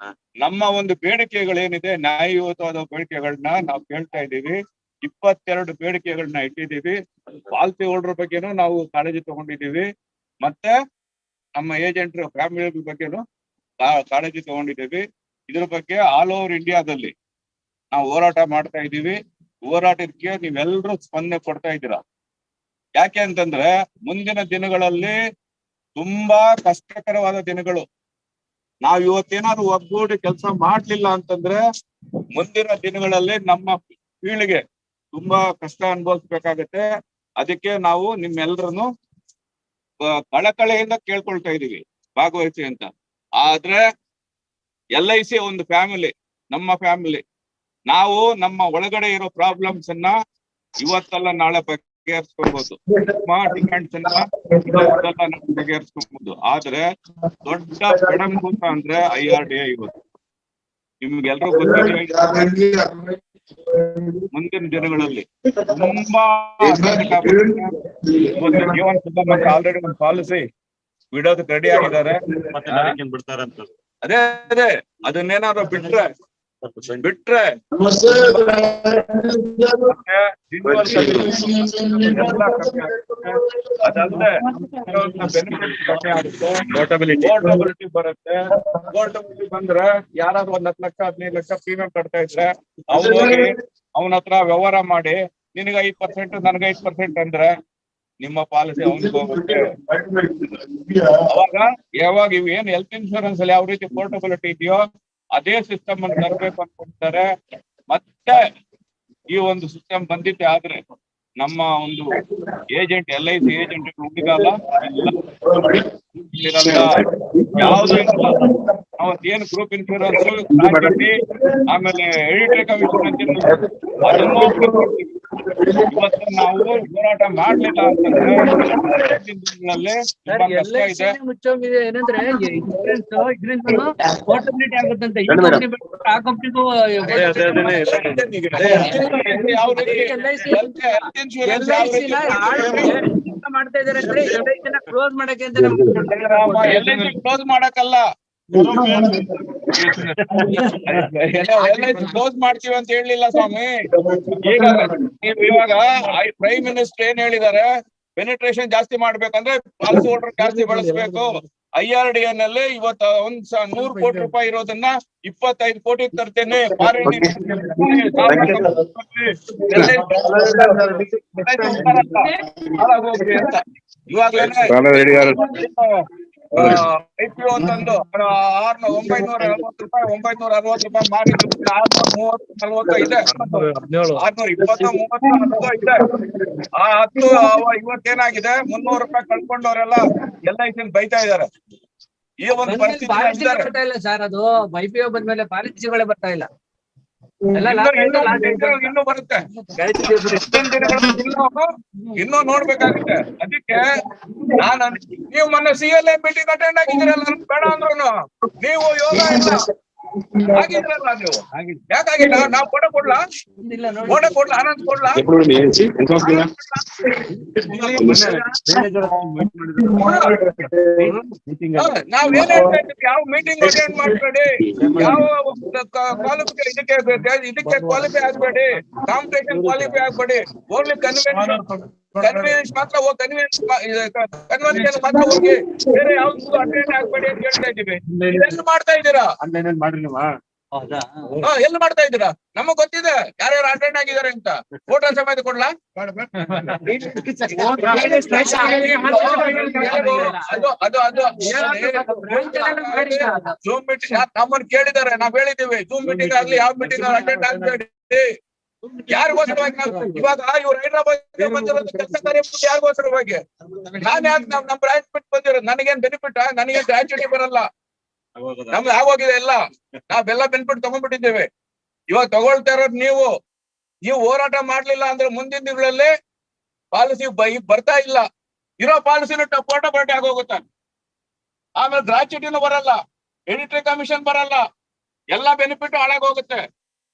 ನಮ್ಮ ಒಂದು ಬೇಡಿಕೆಗಳೇನಿದೆ, ನ್ಯಾಯಯುತವಾದ ಬೇಡಿಕೆಗಳನ್ನ ನಾವು ಕೇಳ್ತಾ ಇದ್ದೀವಿ. 22 ಬೇಡಿಕೆಗಳನ್ನ ಇಟ್ಟಿದ್ದೀವಿ. ಪಾಲಿಸಿ ಹೋಲ್ಡರ್ ಬಗ್ಗೆನೂ ನಾವು ಕಾಳಜಿ ತಗೊಂಡಿದ್ದೀವಿ, ಮತ್ತೆ ನಮ್ಮ ಏಜೆಂಟ್ರ ಫ್ಯಾಮಿಲಿ ಬಗ್ಗೆನೂ ಕಾಳಜಿ ತಗೊಂಡಿದ್ದೀವಿ. ಇದ್ರ ಬಗ್ಗೆ ಆಲ್ ಓವರ್ ಇಂಡಿಯಾದಲ್ಲಿ ನಾವು ಹೋರಾಟ ಮಾಡ್ತಾ ಇದ್ದೀವಿ. ಹೋರಾಟಕ್ಕೆ ನೀವೆಲ್ಲರೂ ಸ್ಪಂದನೆ ಕೊಡ್ತಾ ಇದ್ದೀರಾ. ಯಾಕೆ ಅಂತಂದ್ರೆ ಮುಂದಿನ ದಿನಗಳಲ್ಲಿ ತುಂಬಾ ಕಷ್ಟಕರವಾದ ದಿನಗಳು. ನಾವ್ ಇವತ್ತೇನಾದ್ರು ಒಗ್ಗೂಡಿ ಕೆಲಸ ಮಾಡ್ಲಿಲ್ಲ ಅಂತಂದ್ರೆ ಮುಂದಿನ ದಿನಗಳಲ್ಲಿ ನಮ್ಮ ಪೀಳಿಗೆ ತುಂಬಾ ಕಷ್ಟ ಅನುಭವಿಸ್ಬೇಕಾಗತ್ತೆ. ಅದಕ್ಕೆ ನಾವು ನಿಮ್ಮೆಲ್ಲರನ್ನು ಕಳಕಳೆಯಿಂದ ಕೇಳ್ಕೊಳ್ತಾ ಇದೀವಿ, ಭಾಗವಹಿಸಿ ಅಂತ. ಆದ್ರೆ LIC ಒಂದು ಫ್ಯಾಮಿಲಿ, ನಮ್ಮ ಫ್ಯಾಮಿಲಿ. ನಾವು ನಮ್ಮ ಒಳಗಡೆ ಇರೋ ಪ್ರಾಬ್ಲಮ್ಸ್ ಅನ್ನ ಇವತ್ತಲ್ಲ ನಾಳೆ ಬಗೆಹರಿಸ್ಕೊಬಹುದು, ನಮ್ಮ ಡಿಮ್ಯಾಂಡ್ಸ್ ಅನ್ನ ಇವತ್ತಲ್ಲ ಬಗೆಹರಿಸ್ಕೊಬಹುದು. ಆದ್ರೆ ದೊಡ್ಡ ಬೆಡಂಭೂತ ಅಂದ್ರೆ IRDA. ಇವತ್ತು ನಿಮ್ಗೆಲ್ರೂ ಗೊತ್ತಿದೆ, ಮುಂದಿನ ದಿನಗಳಲ್ಲಿ ತುಂಬಾ ಆಲ್ರೆಡಿ ಒಂದು ಪಾಲಿಸಿ ಬಿಡೋದಕ್ಕೆ ರೆಡಿ ಆಗಿದ್ದಾರೆ. ಅದೇ ಅದನ್ನೇನಾದ್ರು ಬಿಟ್ರೆ ಅದಲ್ಲದೆ ಪೋರ್ಟಬಿಲಿಟಿ ಬರುತ್ತೆ. ಪೋರ್ಟಬಿಲಿಟಿ ಬಂದ್ರೆ ಯಾರಾದ್ರೂ 1 ಲಕ್ಷ 15 ಲಕ್ಷ ಪ್ರೀಮಿಯಂ ಕಟ್ತಾ ಇದ್ರೆ ಅವ್ರು ಹೋಗಿ ಅವನ ಹತ್ರ ವ್ಯವಹಾರ ಮಾಡಿ ನಿನಗೆ 5%, ನನಗೆ 5% ಅಂದ್ರೆ ನಿಮ್ಮ ಪಾಲಿಸಿ ಅವನಿಗೆ ಹೋಗುತ್ತೆ. ಅವಾಗ ಯಾವಾಗ ಇವೇನ್ ಹೆಲ್ತ್ ಇನ್ಶೂರೆನ್ಸ್ ಅಲ್ಲಿ ಯಾವ ರೀತಿ ಪೋರ್ಟಬಿಲಿಟಿ ಇದೆಯೋ ಅದೇ ಸಿಸ್ಟಮ್ ಅನ್ನು ತರಬೇಕು ಅನ್ಕೊಂತಾರೆ. ಮತ್ತೆ ಈ ಒಂದು ಸಿಸ್ಟಮ್ ಬಂದಿದ್ದೆ ಆದ್ರೆ ನಮ್ಮ ಒಂದು ಏಜೆಂಟ್ LIC ಏಜೆಂಟ್ ಹುಡುಗಲ್ಲ ಯಾವ್ದು ಅವತ್ತೇನು ಗ್ರೂಪ್ ಇನ್ಶೂರೆನ್ಸ್ ಆಮೇಲೆ ಎಡಿಟರಿ ಕಮಿಷನ್ ಅಂತ ಅದನ್ನು ಕೊಡ್ತೀವಿ. ಇವತ್ತು ನಾವು ಹೋರಾಟ ಮಾಡ್ಲಿಲ್ಲ ಅಂತಂದ್ರೆ ತುಂಬಾ ಕಷ್ಟ ಇದೆ. ಮುಚ್ಚೋಗಿದೆ ಏನಂದ್ರೆ ಇನ್ಸೂರೆನ್ಸ್ ಇದರಿಂದ ಪೋರ್ಟಬಿಲಿಟಿ ಆಗುತ್ತಂತೆ. ಈ ಕಂಪನಿ ಆ ಕಂಪನಿಗೂ ಯಾವ ರೀತಿ ಮಾಡ್ತಾ ಇದಾರೆ ಅಂದ್ರೆ LIC ಕ್ಲೋಸ್ ಮಾಡಕ್ಕೆ ಅಂತ LIC ಕ್ಲೋಸ್ ಮಾಡಕ್ಕಲ್ಲ, ಕ್ಲೋಸ್ ಮಾಡ್ತೀವಿ ಅಂತ ಹೇಳಲಿಲ್ಲ ಸ್ವಾಮಿ. ಈಗ ಇವಾಗ ಪ್ರೈಮ್ ಮಿನಿಸ್ಟರ್ ಏನ್ ಹೇಳಿದ್ದಾರೆ, ಪೆನಿಟ್ರೇಷನ್ ಜಾಸ್ತಿ ಮಾಡ್ಬೇಕಂದ್ರೆ ಪಾಲಿಸಿ ಹೋಲ್ಡರ್ ಜಾಸ್ತಿ ಬಳಸಬೇಕು. IRDA ನಲ್ಲಿ ಇವತ್ತು 100 ಕೋಟಿ ರೂಪಾಯಿ ಇರೋದನ್ನ 25 ಕೋಟಿ ತರ್ತೇನೆ. IPO ಅಂತಂದು 940 ರೂಪಾಯಿ 960 ರೂಪಾಯಿ ಮಾಡಿದ್ರು 630 ಇದೆ, 620 30 ಇದೆ. ಆ 10 ಇವತ್ತೇನಾಗಿದೆ 300 ರೂಪಾಯಿ ಕಳ್ಕೊಂಡವರೆಲ್ಲ LIC ಬೈತಾ ಇದಾರೆ. ಈ ಒಂದು ಪರಿಸ್ಥಿತಿ ಬರ್ತಾ ಇಲ್ಲ ಸರ್. ಅದು IPO ಬಂದ್ಮೇಲೆ ಪಾಲಿಸಿಗಳೇ ಬರ್ತಾ ಇಲ್ಲ. ಇನ್ನೂ ಬರುತ್ತೆ, ಇನ್ನೂ ನೋಡ್ಬೇಕಾಗುತ್ತೆ. ಅದಕ್ಕೆ ನೀವು ಮೊನ್ನೆ CLA ಮೀಟಿಂಗ್ ಅಟೆಂಡ್ ಆಗಿದ್ದೀರಲ್ಲ, ಬೇಡ ಅಂದ್ರು ನೀವು ಯೋಗ ಇಲ್ಲ ಆಗಿದ್ರಲ್ಲ. ನೀವು ಯಾಕಾಗಿಲ್ಲ? ನಾವು ಫೋಟೋ ಕೊಡ್ಲಾ? ಆನಂದ್ ಕೊಡ್ಲಾ? ನಾವೇನ್ ಹೇಳ್ತಾ ಇದ್ದೀವಿ, ಯಾವ ಮೀಟಿಂಗ್ ಅಟೆಂಡ್ ಮಾಡ್ಬೇಡಿ, ಯಾವ ಇದಕ್ಕೆ ಕ್ವಾಲಿಫೈ ಆಗ್ಬೇಡಿ, ಕಾಂಪಿಟೇಷನ್ ಕ್ವಾಲಿಫೈ ಆಗ್ಬೇಡಿ. ಓನ್ಲಿ ಕನ್ವೆನ್ಸ್ ಮಾತ್ರ ಕನ್ವೆನ್ಷನ್ ಮಾತ್ರ ಹೋಗಿ, ಬೇರೆ ಯಾವ್ದು ಅಟೆಂಡ್ ಆಗ್ಬೇಡಿ ಅಂತ ಹೇಳ್ತಾ ಇದ್ದೀವಿ. ಇದೆಲ್ಲ ಮಾಡ್ತಾ ಇದ್ದೀರಾ? ಎಲ್ಲಿ ಮಾಡ್ತಾ ಇದ್ದೀರಾ? ನಮಗ್ ಗೊತ್ತಿದೆ ಯಾರ್ಯಾರು ಅಟೆಂಡ್ ಆಗಿದ್ದಾರೆ ಅಂತ. ಫೋಟೋ ಸಮೇತ ಕೊಡ್ಲಾ? ಜೂಮ್ ಮೀಟಿಂಗ್ ನಮ್ಮನ್ನು ಕೇಳಿದ್ದಾರೆ, ನಾವ್ ಹೇಳಿದ್ದೀವಿ ಜೂಮ್ ಮೀಟಿಂಗ್ ಆಗ್ಲಿ ಯಾವ ಮೀಟಿಂಗ್ ಅಟೆಂಡ್ ಆಗ್ಬೇಡಿ. ಯಾರಿಗೋಸ್ಕರವಾಗಿ ಇವಾಗ ಇವ್ರು ಹೈದರಾಬಾದ್ ಬಂದಿರೋದು ಕೆಲಸ ಕಾರ್ಯ ಯಾರಿಗೋಸ್ಕರವಾಗಿ? ನಾನ್ ಯಾಕೆ ನಮ್ ಬ್ರಾಂಚ್ ಬಿಟ್ಟು ಬಂದಿರೋದು? ನನಗೇನ್ ಬೆನಿಫಿಟ್? ನನಗೇನ್ ಗ್ರಾಚ್ಯುಟಿ ಬರಲ್ಲ. ನಮ್ದು ಆಗೋಗಿದೆ ಎಲ್ಲ, ನಾವೆಲ್ಲ ಬೆನಿಫಿಟ್ ತಗೊಂಡ್ಬಿಟ್ಟಿದ್ದೇವೆ. ಇವಾಗ ತಗೊಳ್ತಾ ಇರೋದು ನೀವು ಹೋರಾಟ ಮಾಡ್ಲಿಲ್ಲ ಅಂದ್ರೆ ಮುಂದಿನ ದಿನಗಳಲ್ಲಿ ಪಾಲಿಸಿ ಬರ್ತಾ ಇಲ್ಲ. ಇರೋ ಪಾಲಿಸಿನ ಪೋರ್ಟಬಿಲಿಟಿ ಆಗೋಗುತ್ತೆ. ಆಮೇಲೆ ಗ್ರಾಚ್ಯುಟಿನೂ ಬರಲ್ಲ, ಎಡಿಟರಿ ಕಮಿಷನ್ ಬರಲ್ಲ, ಎಲ್ಲಾ ಬೆನಿಫಿಟ್ ಹಾಳಾಗೋಗುತ್ತೆ.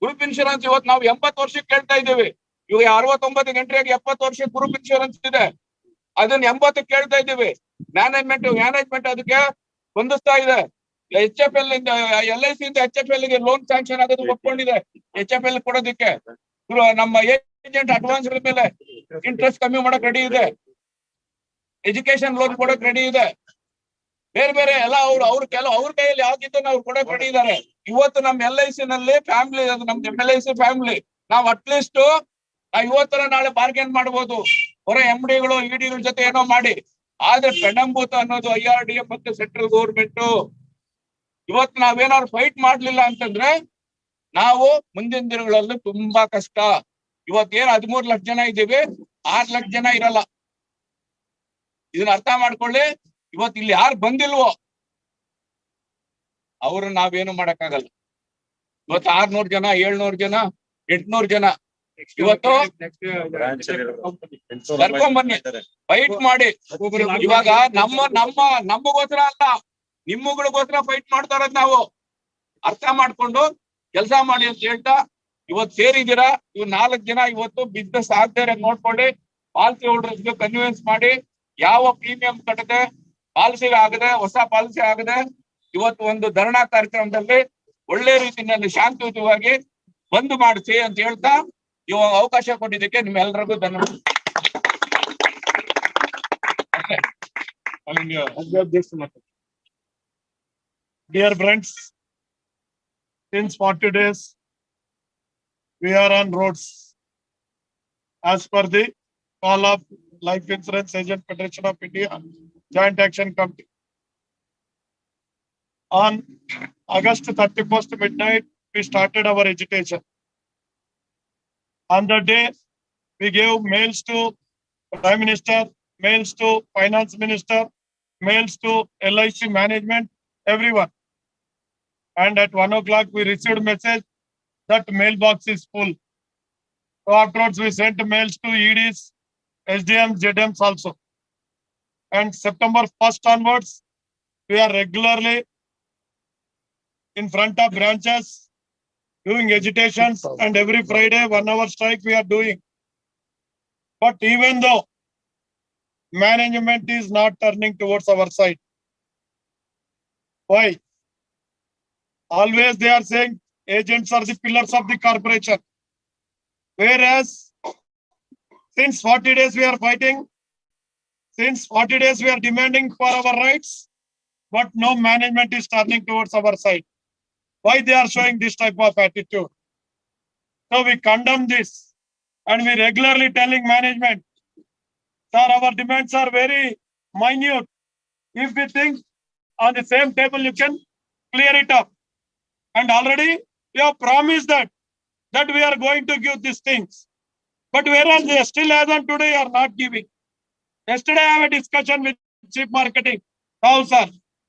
ಗ್ರೂಪ್ ಇನ್ಶೂರೆನ್ಸ್ ಇವತ್ತು ನಾವು 80 ವರ್ಷಕ್ಕೆ ಕೇಳ್ತಾ ಇದ್ದೀವಿ. ಇವಾಗ 69 ಗಂಟೆಗೆ 70 ವರ್ಷಕ್ಕೆ ಗ್ರೂಪ್ ಇನ್ಶೂರೆನ್ಸ್ ಇದೆ, ಅದನ್ನ 80 ಕೇಳ್ತಾ ಇದ್ದೀವಿ. ಮ್ಯಾನೇಜ್ಮೆಂಟ್ ಅದಕ್ಕೆ ಹೊಂದಿಸ್ತಾ ಇದೆ. HFL ಇಂದ LIC ಇಂದ HFL ಗೆ ಲೋನ್ ಸ್ಯಾಂಕ್ಷನ್ ಆಗೋದು ಒಪ್ಕೊಂಡಿದೆ. HFL ಕೊಡೋದಕ್ಕೆ ನಮ್ಮ ಏಜೆಂಟ್ ಅಡ್ವಾನ್ಸ್ ಮೇಲೆ ಇಂಟ್ರೆಸ್ಟ್ ಕಮ್ಮಿ ಮಾಡಕ್ ರೆಡಿ ಇದೆ. ಎಜುಕೇಶನ್ ಲೋನ್ ಕೊಡಕ್ ರೆಡಿ ಇದೆ. ಬೇರೆ ಬೇರೆ ಎಲ್ಲ ಅವ್ರ ಕೈಯಲ್ಲಿ ಯಾವ್ದಿದ್ದು ಅವ್ರು ಕೊಡಕ್ ರೆಡಿ ಇದ್ದಾರೆ. ಇವತ್ತು ನಮ್ LIC ನಲ್ಲಿ ಫ್ಯಾಮಿಲಿ, ನಮ್ದು LIC ಫ್ಯಾಮಿಲಿ, ನಾವ್ ಅಟ್ಲೀಸ್ಟ್ ಇವತ್ತರ ನಾಳೆ ಬಾರ್ಗೇನ್ ಮಾಡ್ಬೋದು ಹೊರ MDಗಳು EDಗಳ ಜೊತೆ ಏನೋ ಮಾಡಿ. ಆದ್ರೆ ಪೆಡಂಭೂತ ಅನ್ನೋದು IRDA ಮತ್ತೆ ಸೆಂಟ್ರಲ್ ಗೌರ್ಮೆಂಟ್. ಇವತ್ತು ನಾವೇನಾದ್ರು ಫೈಟ್ ಮಾಡ್ಲಿಲ್ಲ ಅಂತಂದ್ರೆ ನಾವು ಮುಂದಿನ ದಿನಗಳಲ್ಲಿ ತುಂಬಾ ಕಷ್ಟ. ಇವತ್ತೇನು 13 ಲಕ್ಷ ಜನ ಇದ್ದೀವಿ, 6 ಲಕ್ಷ ಜನ ಇರಲ್ಲ. ಇದನ್ನ ಅರ್ಥ ಮಾಡ್ಕೊಳ್ಳಿ. ಇವತ್ತು ಇಲ್ಲಿ ಯಾರು ಬಂದಿಲ್ವೋ ಅವ್ರು ನಾವೇನು ಮಾಡಕ್ಕಾಗಲ್ಲ. ಇವತ್ತು 600 ಜನ 700 ಜನ 800 ಜನ ಇವತ್ತು ಕರ್ಕೊಂಡ್ಬನ್ನಿ, ಫೈಟ್ ಮಾಡಿ. ಇವಾಗ ನಮಗೋಸ್ಕರ ಅಲ್ಲ, ನಿಮ್ಮಗಳಿಗೋಸ್ಕರ ಫೈಟ್ ಮಾಡ್ತಾ ಇರೋದು ನಾವು. ಅರ್ಥ ಮಾಡ್ಕೊಂಡು ಕೆಲಸ ಮಾಡಿ ಅಂತ ಹೇಳ್ತಾ ಇವತ್ತು ಸೇರಿದ್ದೀರಾ. ಇವ್ 4 ಜನ ಇವತ್ತು ಬಿಸ್ನೆಸ್ ಆಗ್ತಾರೆ ನೋಡ್ಕೊಳ್ಳಿ. ಪಾಲಿಸಿ ಹೋಲ್ಡರ್ಸ್ಗೆ ಕನ್ವಿನ್ಸ್ ಮಾಡಿ, ಯಾವ ಪ್ರೀಮಿಯಂ ಕಟ್ಟದೆ, ಪಾಲಿಸಿ ಆಗದೆ, ಹೊಸ ಪಾಲಿಸಿ ಆಗದೆ ಇವತ್ತು ಒಂದು ಧರಣಾ ಕಾರ್ಯಕ್ರಮದಲ್ಲಿ ಒಳ್ಳೆ ರೀತಿಯಲ್ಲಿ ಶಾಂತಿಯುತವಾಗಿ ಬಂದ್ ಮಾಡಿಸಿ ಅಂತ ಹೇಳ್ತಾ ಇವಾಗ ಅವಕಾಶ ಕೊಟ್ಟಿದ್ದಕ್ಕೆ ನಿಮ್ಮೆಲ್ಲರಿಗೂ ಧನ್ಯವಾದ. Dear friends, since 40 days we are on roads as per the call of Life Insurance Agent Federation of India Joint Action Committee. On August 31st midnight, we started our agitation. On the day, We gave mails to Prime Minister, mails to Finance Minister, mails to LIC management, everyone. And at 1 o'clock, we received message that mailbox is full. So afterwards, we sent mails to EDs, SDMs, ZMs also. And September 1st onwards, we are regularly in front of branches doing agitations, and every Friday 1 hour strike we are doing. But even though management is not turning towards our side, why? Always they are saying agents are the pillars of the corporation. Whereas since 40 days we are fighting, since 40 days we are demanding for our rights, but no management is turning towards our side. Why they are showing this type of attitude? So we condemn this, and we regularly telling management, sir, our demands are very minute. If we think on the same table, you can clear it up. And already you have promised that we are going to give these things. But whereas they still as on today are not giving. Yesterday I have a discussion with Chief Marketing, Rao sir,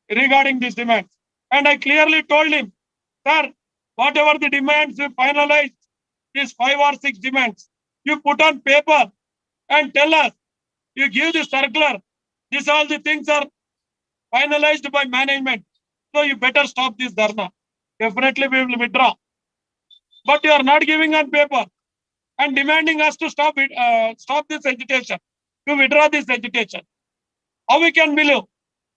regarding this demand. And I clearly told him, sir, whatever the demands you finalize, these 5 or 6 demands, you put on paper and tell us, you give the circular, these all the things are finalized by management. So you better stop this dharna. Definitely we will withdraw. But you are not giving on paper and demanding us to stop it, stop this agitation, to withdraw this agitation. How we can believe?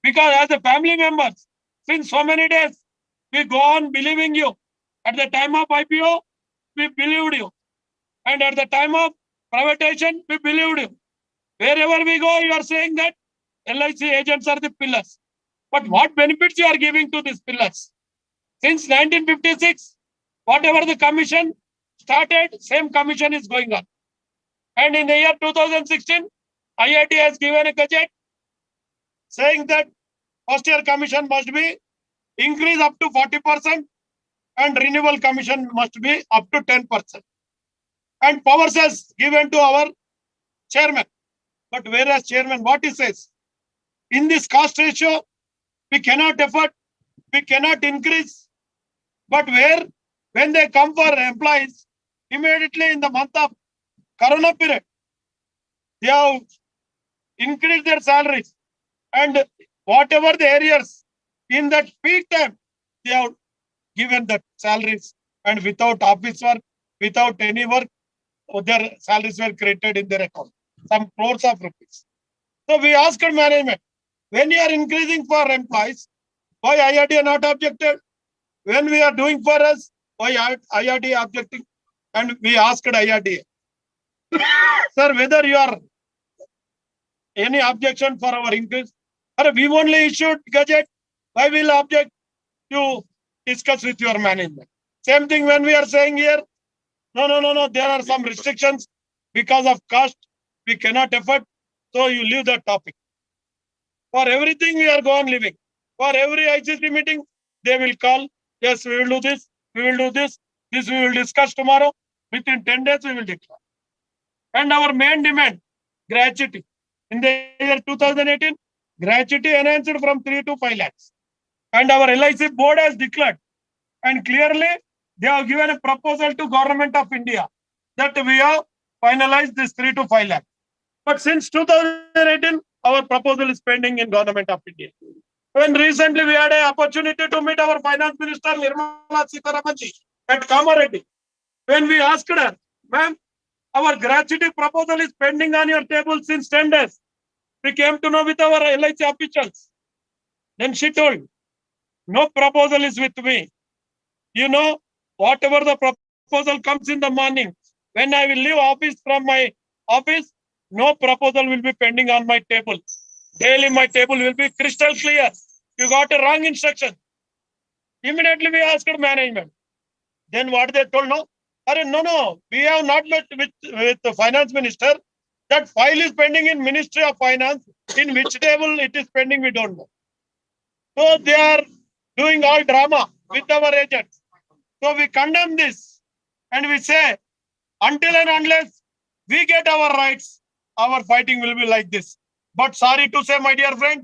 Because as a family members, since so many days, we go on believing you. At the time of IPO, we believed you. And at the time of privatization, we believed you. Wherever we go, you are saying that LIC agents are the pillars. But what benefits you are giving to these pillars? Since 1956, whatever the commission started, same commission is going on. And in the year 2016, IIT has given a gadget saying that first year commission must be increased up to 40% and renewal commission must be up to 10%. And powers has given to our chairman. But whereas chairman, what he says, in this cost ratio, we cannot afford, we cannot increase. But when they come for employees, immediately in the month of Corona period, they have increased their salaries. And whatever the areas in that peak time, they have given the salaries, and without office work, without any work, their salaries were created in their account, some crores of rupees. So we asked management, when you are increasing for employees, why IRD are not objected? When we are doing for us, why IRD objecting? And we asked IRD, sir, whether you are any objection for our increase? Or we only issued gadget, why will object to discuss with your management? Same thing when we are saying here, no, there are some restrictions because of cost, we cannot afford, so you leave that topic. For everything we are going living. For every ICC meeting, they will call, yes, we will do this, we will do this we will discuss tomorrow. Within 10 days, we will declare. And our main demand, gratuity. In the year 2018, gratuity enhanced from 3 to 5 lakhs. And our LIC board has declared. And clearly, they have given a proposal to Government of India that we have finalized this 3 to 5 lakhs. But since 2018, our proposal is pending in Government of India. When recently we had an opportunity to meet our Finance Minister Nirmala Sitharaman at Kamareddy. When we asked her, ma'am, our gratuity proposal is pending on your table since 10 days. We came to know with our LIC officials. Then she told, no proposal is with me. You know, whatever the proposal comes in the morning, when I will leave office from my office, no proposal will be pending on my table. Daily my table will be crystal clear. You got a wrong instruction. Immediately we asked management. Then what they told, no, we have not met with the finance minister. That file is pending in Ministry of Finance. In which table it is pending, we don't know. So they are doing all drama with our agents. So we condemn this and we say, until and unless we get our rights, our fighting will be like this. But sorry to say, my dear friend,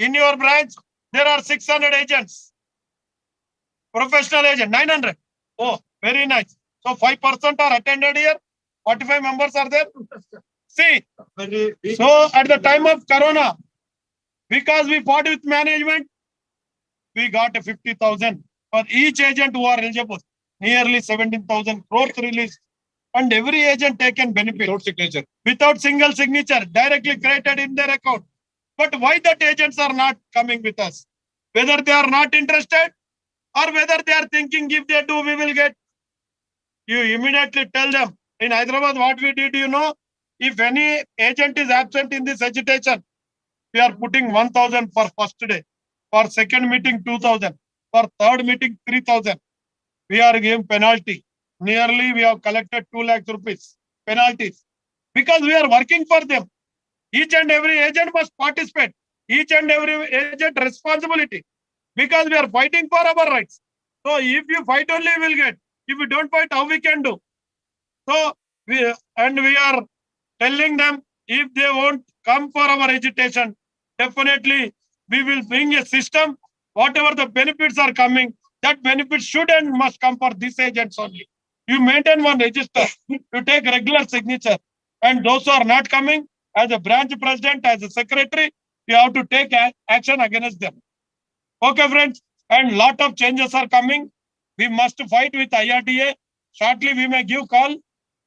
in your branch, there are 600 agents. Professional agent, 900. Oh, very nice. So 5% are attended here. 45 members are there. See, so at the time of Corona, because we fought with management, we got a 50,000 for each agent who are eligible. Nearly 17,000 crores released. And every agent taken benefit. Without signature. Without single signature, directly created in their account. But why that agents are not coming with us? Whether they are not interested or whether they are thinking if they do, we will get. You immediately tell them. In Hyderabad, what we did, you know, if any agent is absent in this agitation, we are putting 1,000 for first day. For second meeting, 2,000. For third meeting, 3,000. We are giving penalty. Nearly we have collected 2 lakhs rupees penalties because we are working for them. Each and every agent must participate. Each and every agent responsibility because we are fighting for our rights. So if you fight only, we will get. If you don't fight, how we can do? So we are telling them if they won't come for our agitation, definitely we will bring a system. Whatever the benefits are coming, that benefit should and must come for these agents only. You maintain one register, you take regular signature, and those who are not coming, as a branch president, as a secretary, you have to take action against them. Okay, friends, and lot of changes are coming. We must fight with IRDA. Shortly, we may give call.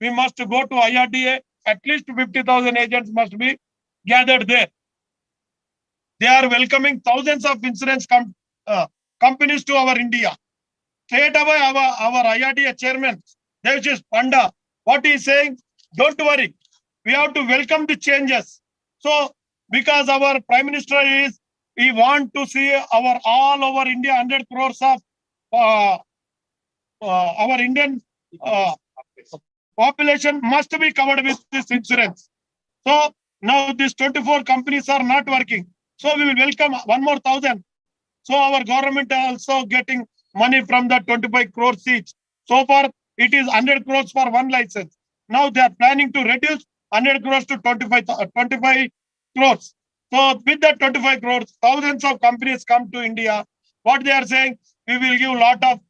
We must go to IRDA. At least 50,000 agents must be gathered there. They are welcoming thousands of insurance companies to our India. Straight away, our IRDA chairman, Devjit Panda, what he is saying, don't worry. We have to welcome the changes. So, because our Prime Minister is, we want to see all over India 100 crores of our Indian population must be covered with this insurance. So, now these 24 companies are not working. So, we will welcome one more 1,000. So, our government also getting money from the 25 crores each. So far, it is 100 crores for one license. Now they are planning to reduce 100 crores to 25 crores. So with that 25 crores, thousands of companies come to India. What they are saying, we will give a lot of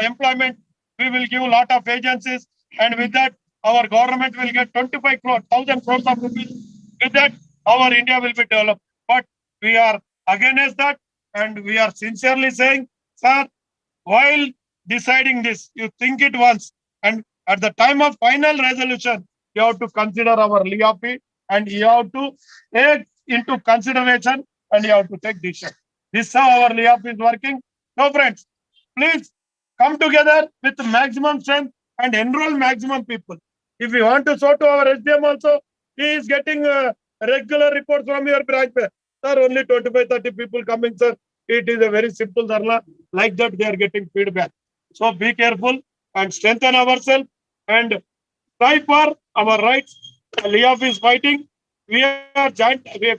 employment, we will give a lot of agencies, and with that, our government will get 25 crores, 1,000 crores of rupees. With that, our India will be developed. But we are against that, and we are sincerely saying, sir, while deciding this, you think it once, and at the time of final resolution, you have to consider our LIAPI, and you have to take into consideration, and you have to take decision. This is how our LIAPI is working. So friends, please come together with maximum strength and enroll maximum people. If you want to show to our SDM also, he is getting regular reports from your branch. Sir, only 25-30 people coming, sir. It is a very simple dharna. Like that, they are getting feedback. So be careful and strengthen ourselves and try for our rights. LIAPI is fighting. We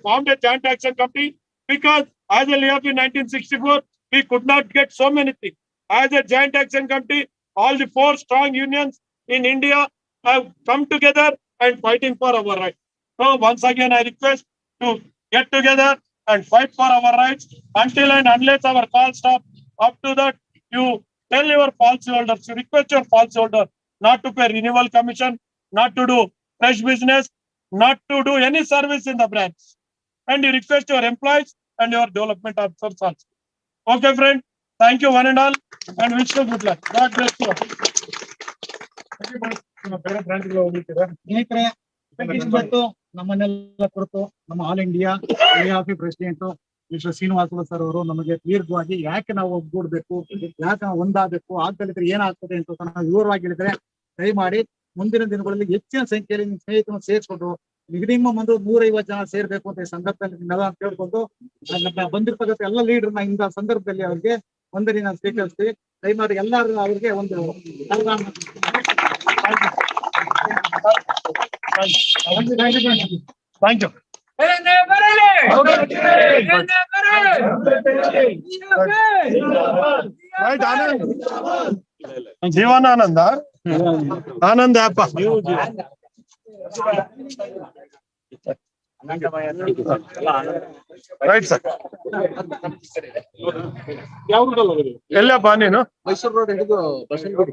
formed a joint action committee because as a LIAPI in 1964, we could not get so many things. As a joint action committee, all the 4 strong unions in India have come together and fighting for our rights. So once again, I request to get together and fight for our rights until and unless our call stop. Up to that, you tell your policyholders, you request your policyholder not to pay renewal commission, not to do fresh business, not to do any service in the branch. And you request your employees and your development officers also. Okay, friend. Thank you one and all, and wish you good luck. God bless you. ಸ್ನೇಹಿತರೆ, ಇವತ್ತು ನಮ್ಮನ್ನೆಲ್ಲ ಕುರಿತು ನಮ್ಮ all India LIAPI president mister Srinivasulu sir ಅವರು ನಮಗೆ ದೀರ್ಘವಾಗಿ ಯಾಕೆ ನಾವು ಒಗ್ಗೂಡ್ಬೇಕು, ಯಾಕೆ ನಾವು ಒಂದಾಗಬೇಕು, ಆಗಲಿದ್ರೆ ಏನಾಗ್ತದೆ ಅಂತ ನಾವು ವಿವರವಾಗಿ ಹೇಳಿದ್ರೆ, ದಯಮಾಡಿ ಮುಂದಿನ ದಿನಗಳಲ್ಲಿ ಹೆಚ್ಚಿನ ಸಂಖ್ಯೆಯಲ್ಲಿ ನಿಮ್ಮ ಸ್ನೇಹಿತರನ್ನು ಸೇರಿಸ್ಕೊಂಡು ಮಿನಿಮಮ್ 150 ಜನ ಸೇರ್ಬೇಕು ಅಂತ ಈ ಸಂದರ್ಭದಲ್ಲಿ ನಿಮ್ಮೆಲ್ಲ ಕೇಳ್ಕೊಂಡು ಬಂದಿರ್ತಕ್ಕಂಥ ಎಲ್ಲ ಲೀಡರ್ನ ಇಂಥ ಸಂದರ್ಭದಲ್ಲಿ ಅವ್ರಿಗೆ ಒಂದರಿ ನಾವು ಸ್ವೀಕರಿಸ್ತೀವಿ. ದಯಮಾಡಿ ಎಲ್ಲರೂ ಅವ್ರಿಗೆ ಒಂದು ಥ್ಯಾಂಕ್ ಯು. ಜೀವನಾನಂದ ಆನಂದ ಆ್ಯಪ್ ರೈಟ್ ಸರ್. ಎಲ್ಲಪ್ಪ ನೀನು? ಮೈಸೂರು ರೋಡ್ ಹಿಡಿದು ಬಸ್ ಸ್ಟ್ಯಾಂಡ್.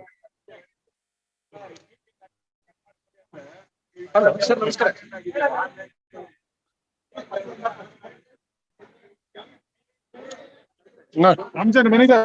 ಸರ್ ನಮಸ್ಕಾರ. ರಾಮಚಂದ್ರ ಮನೆಗೆ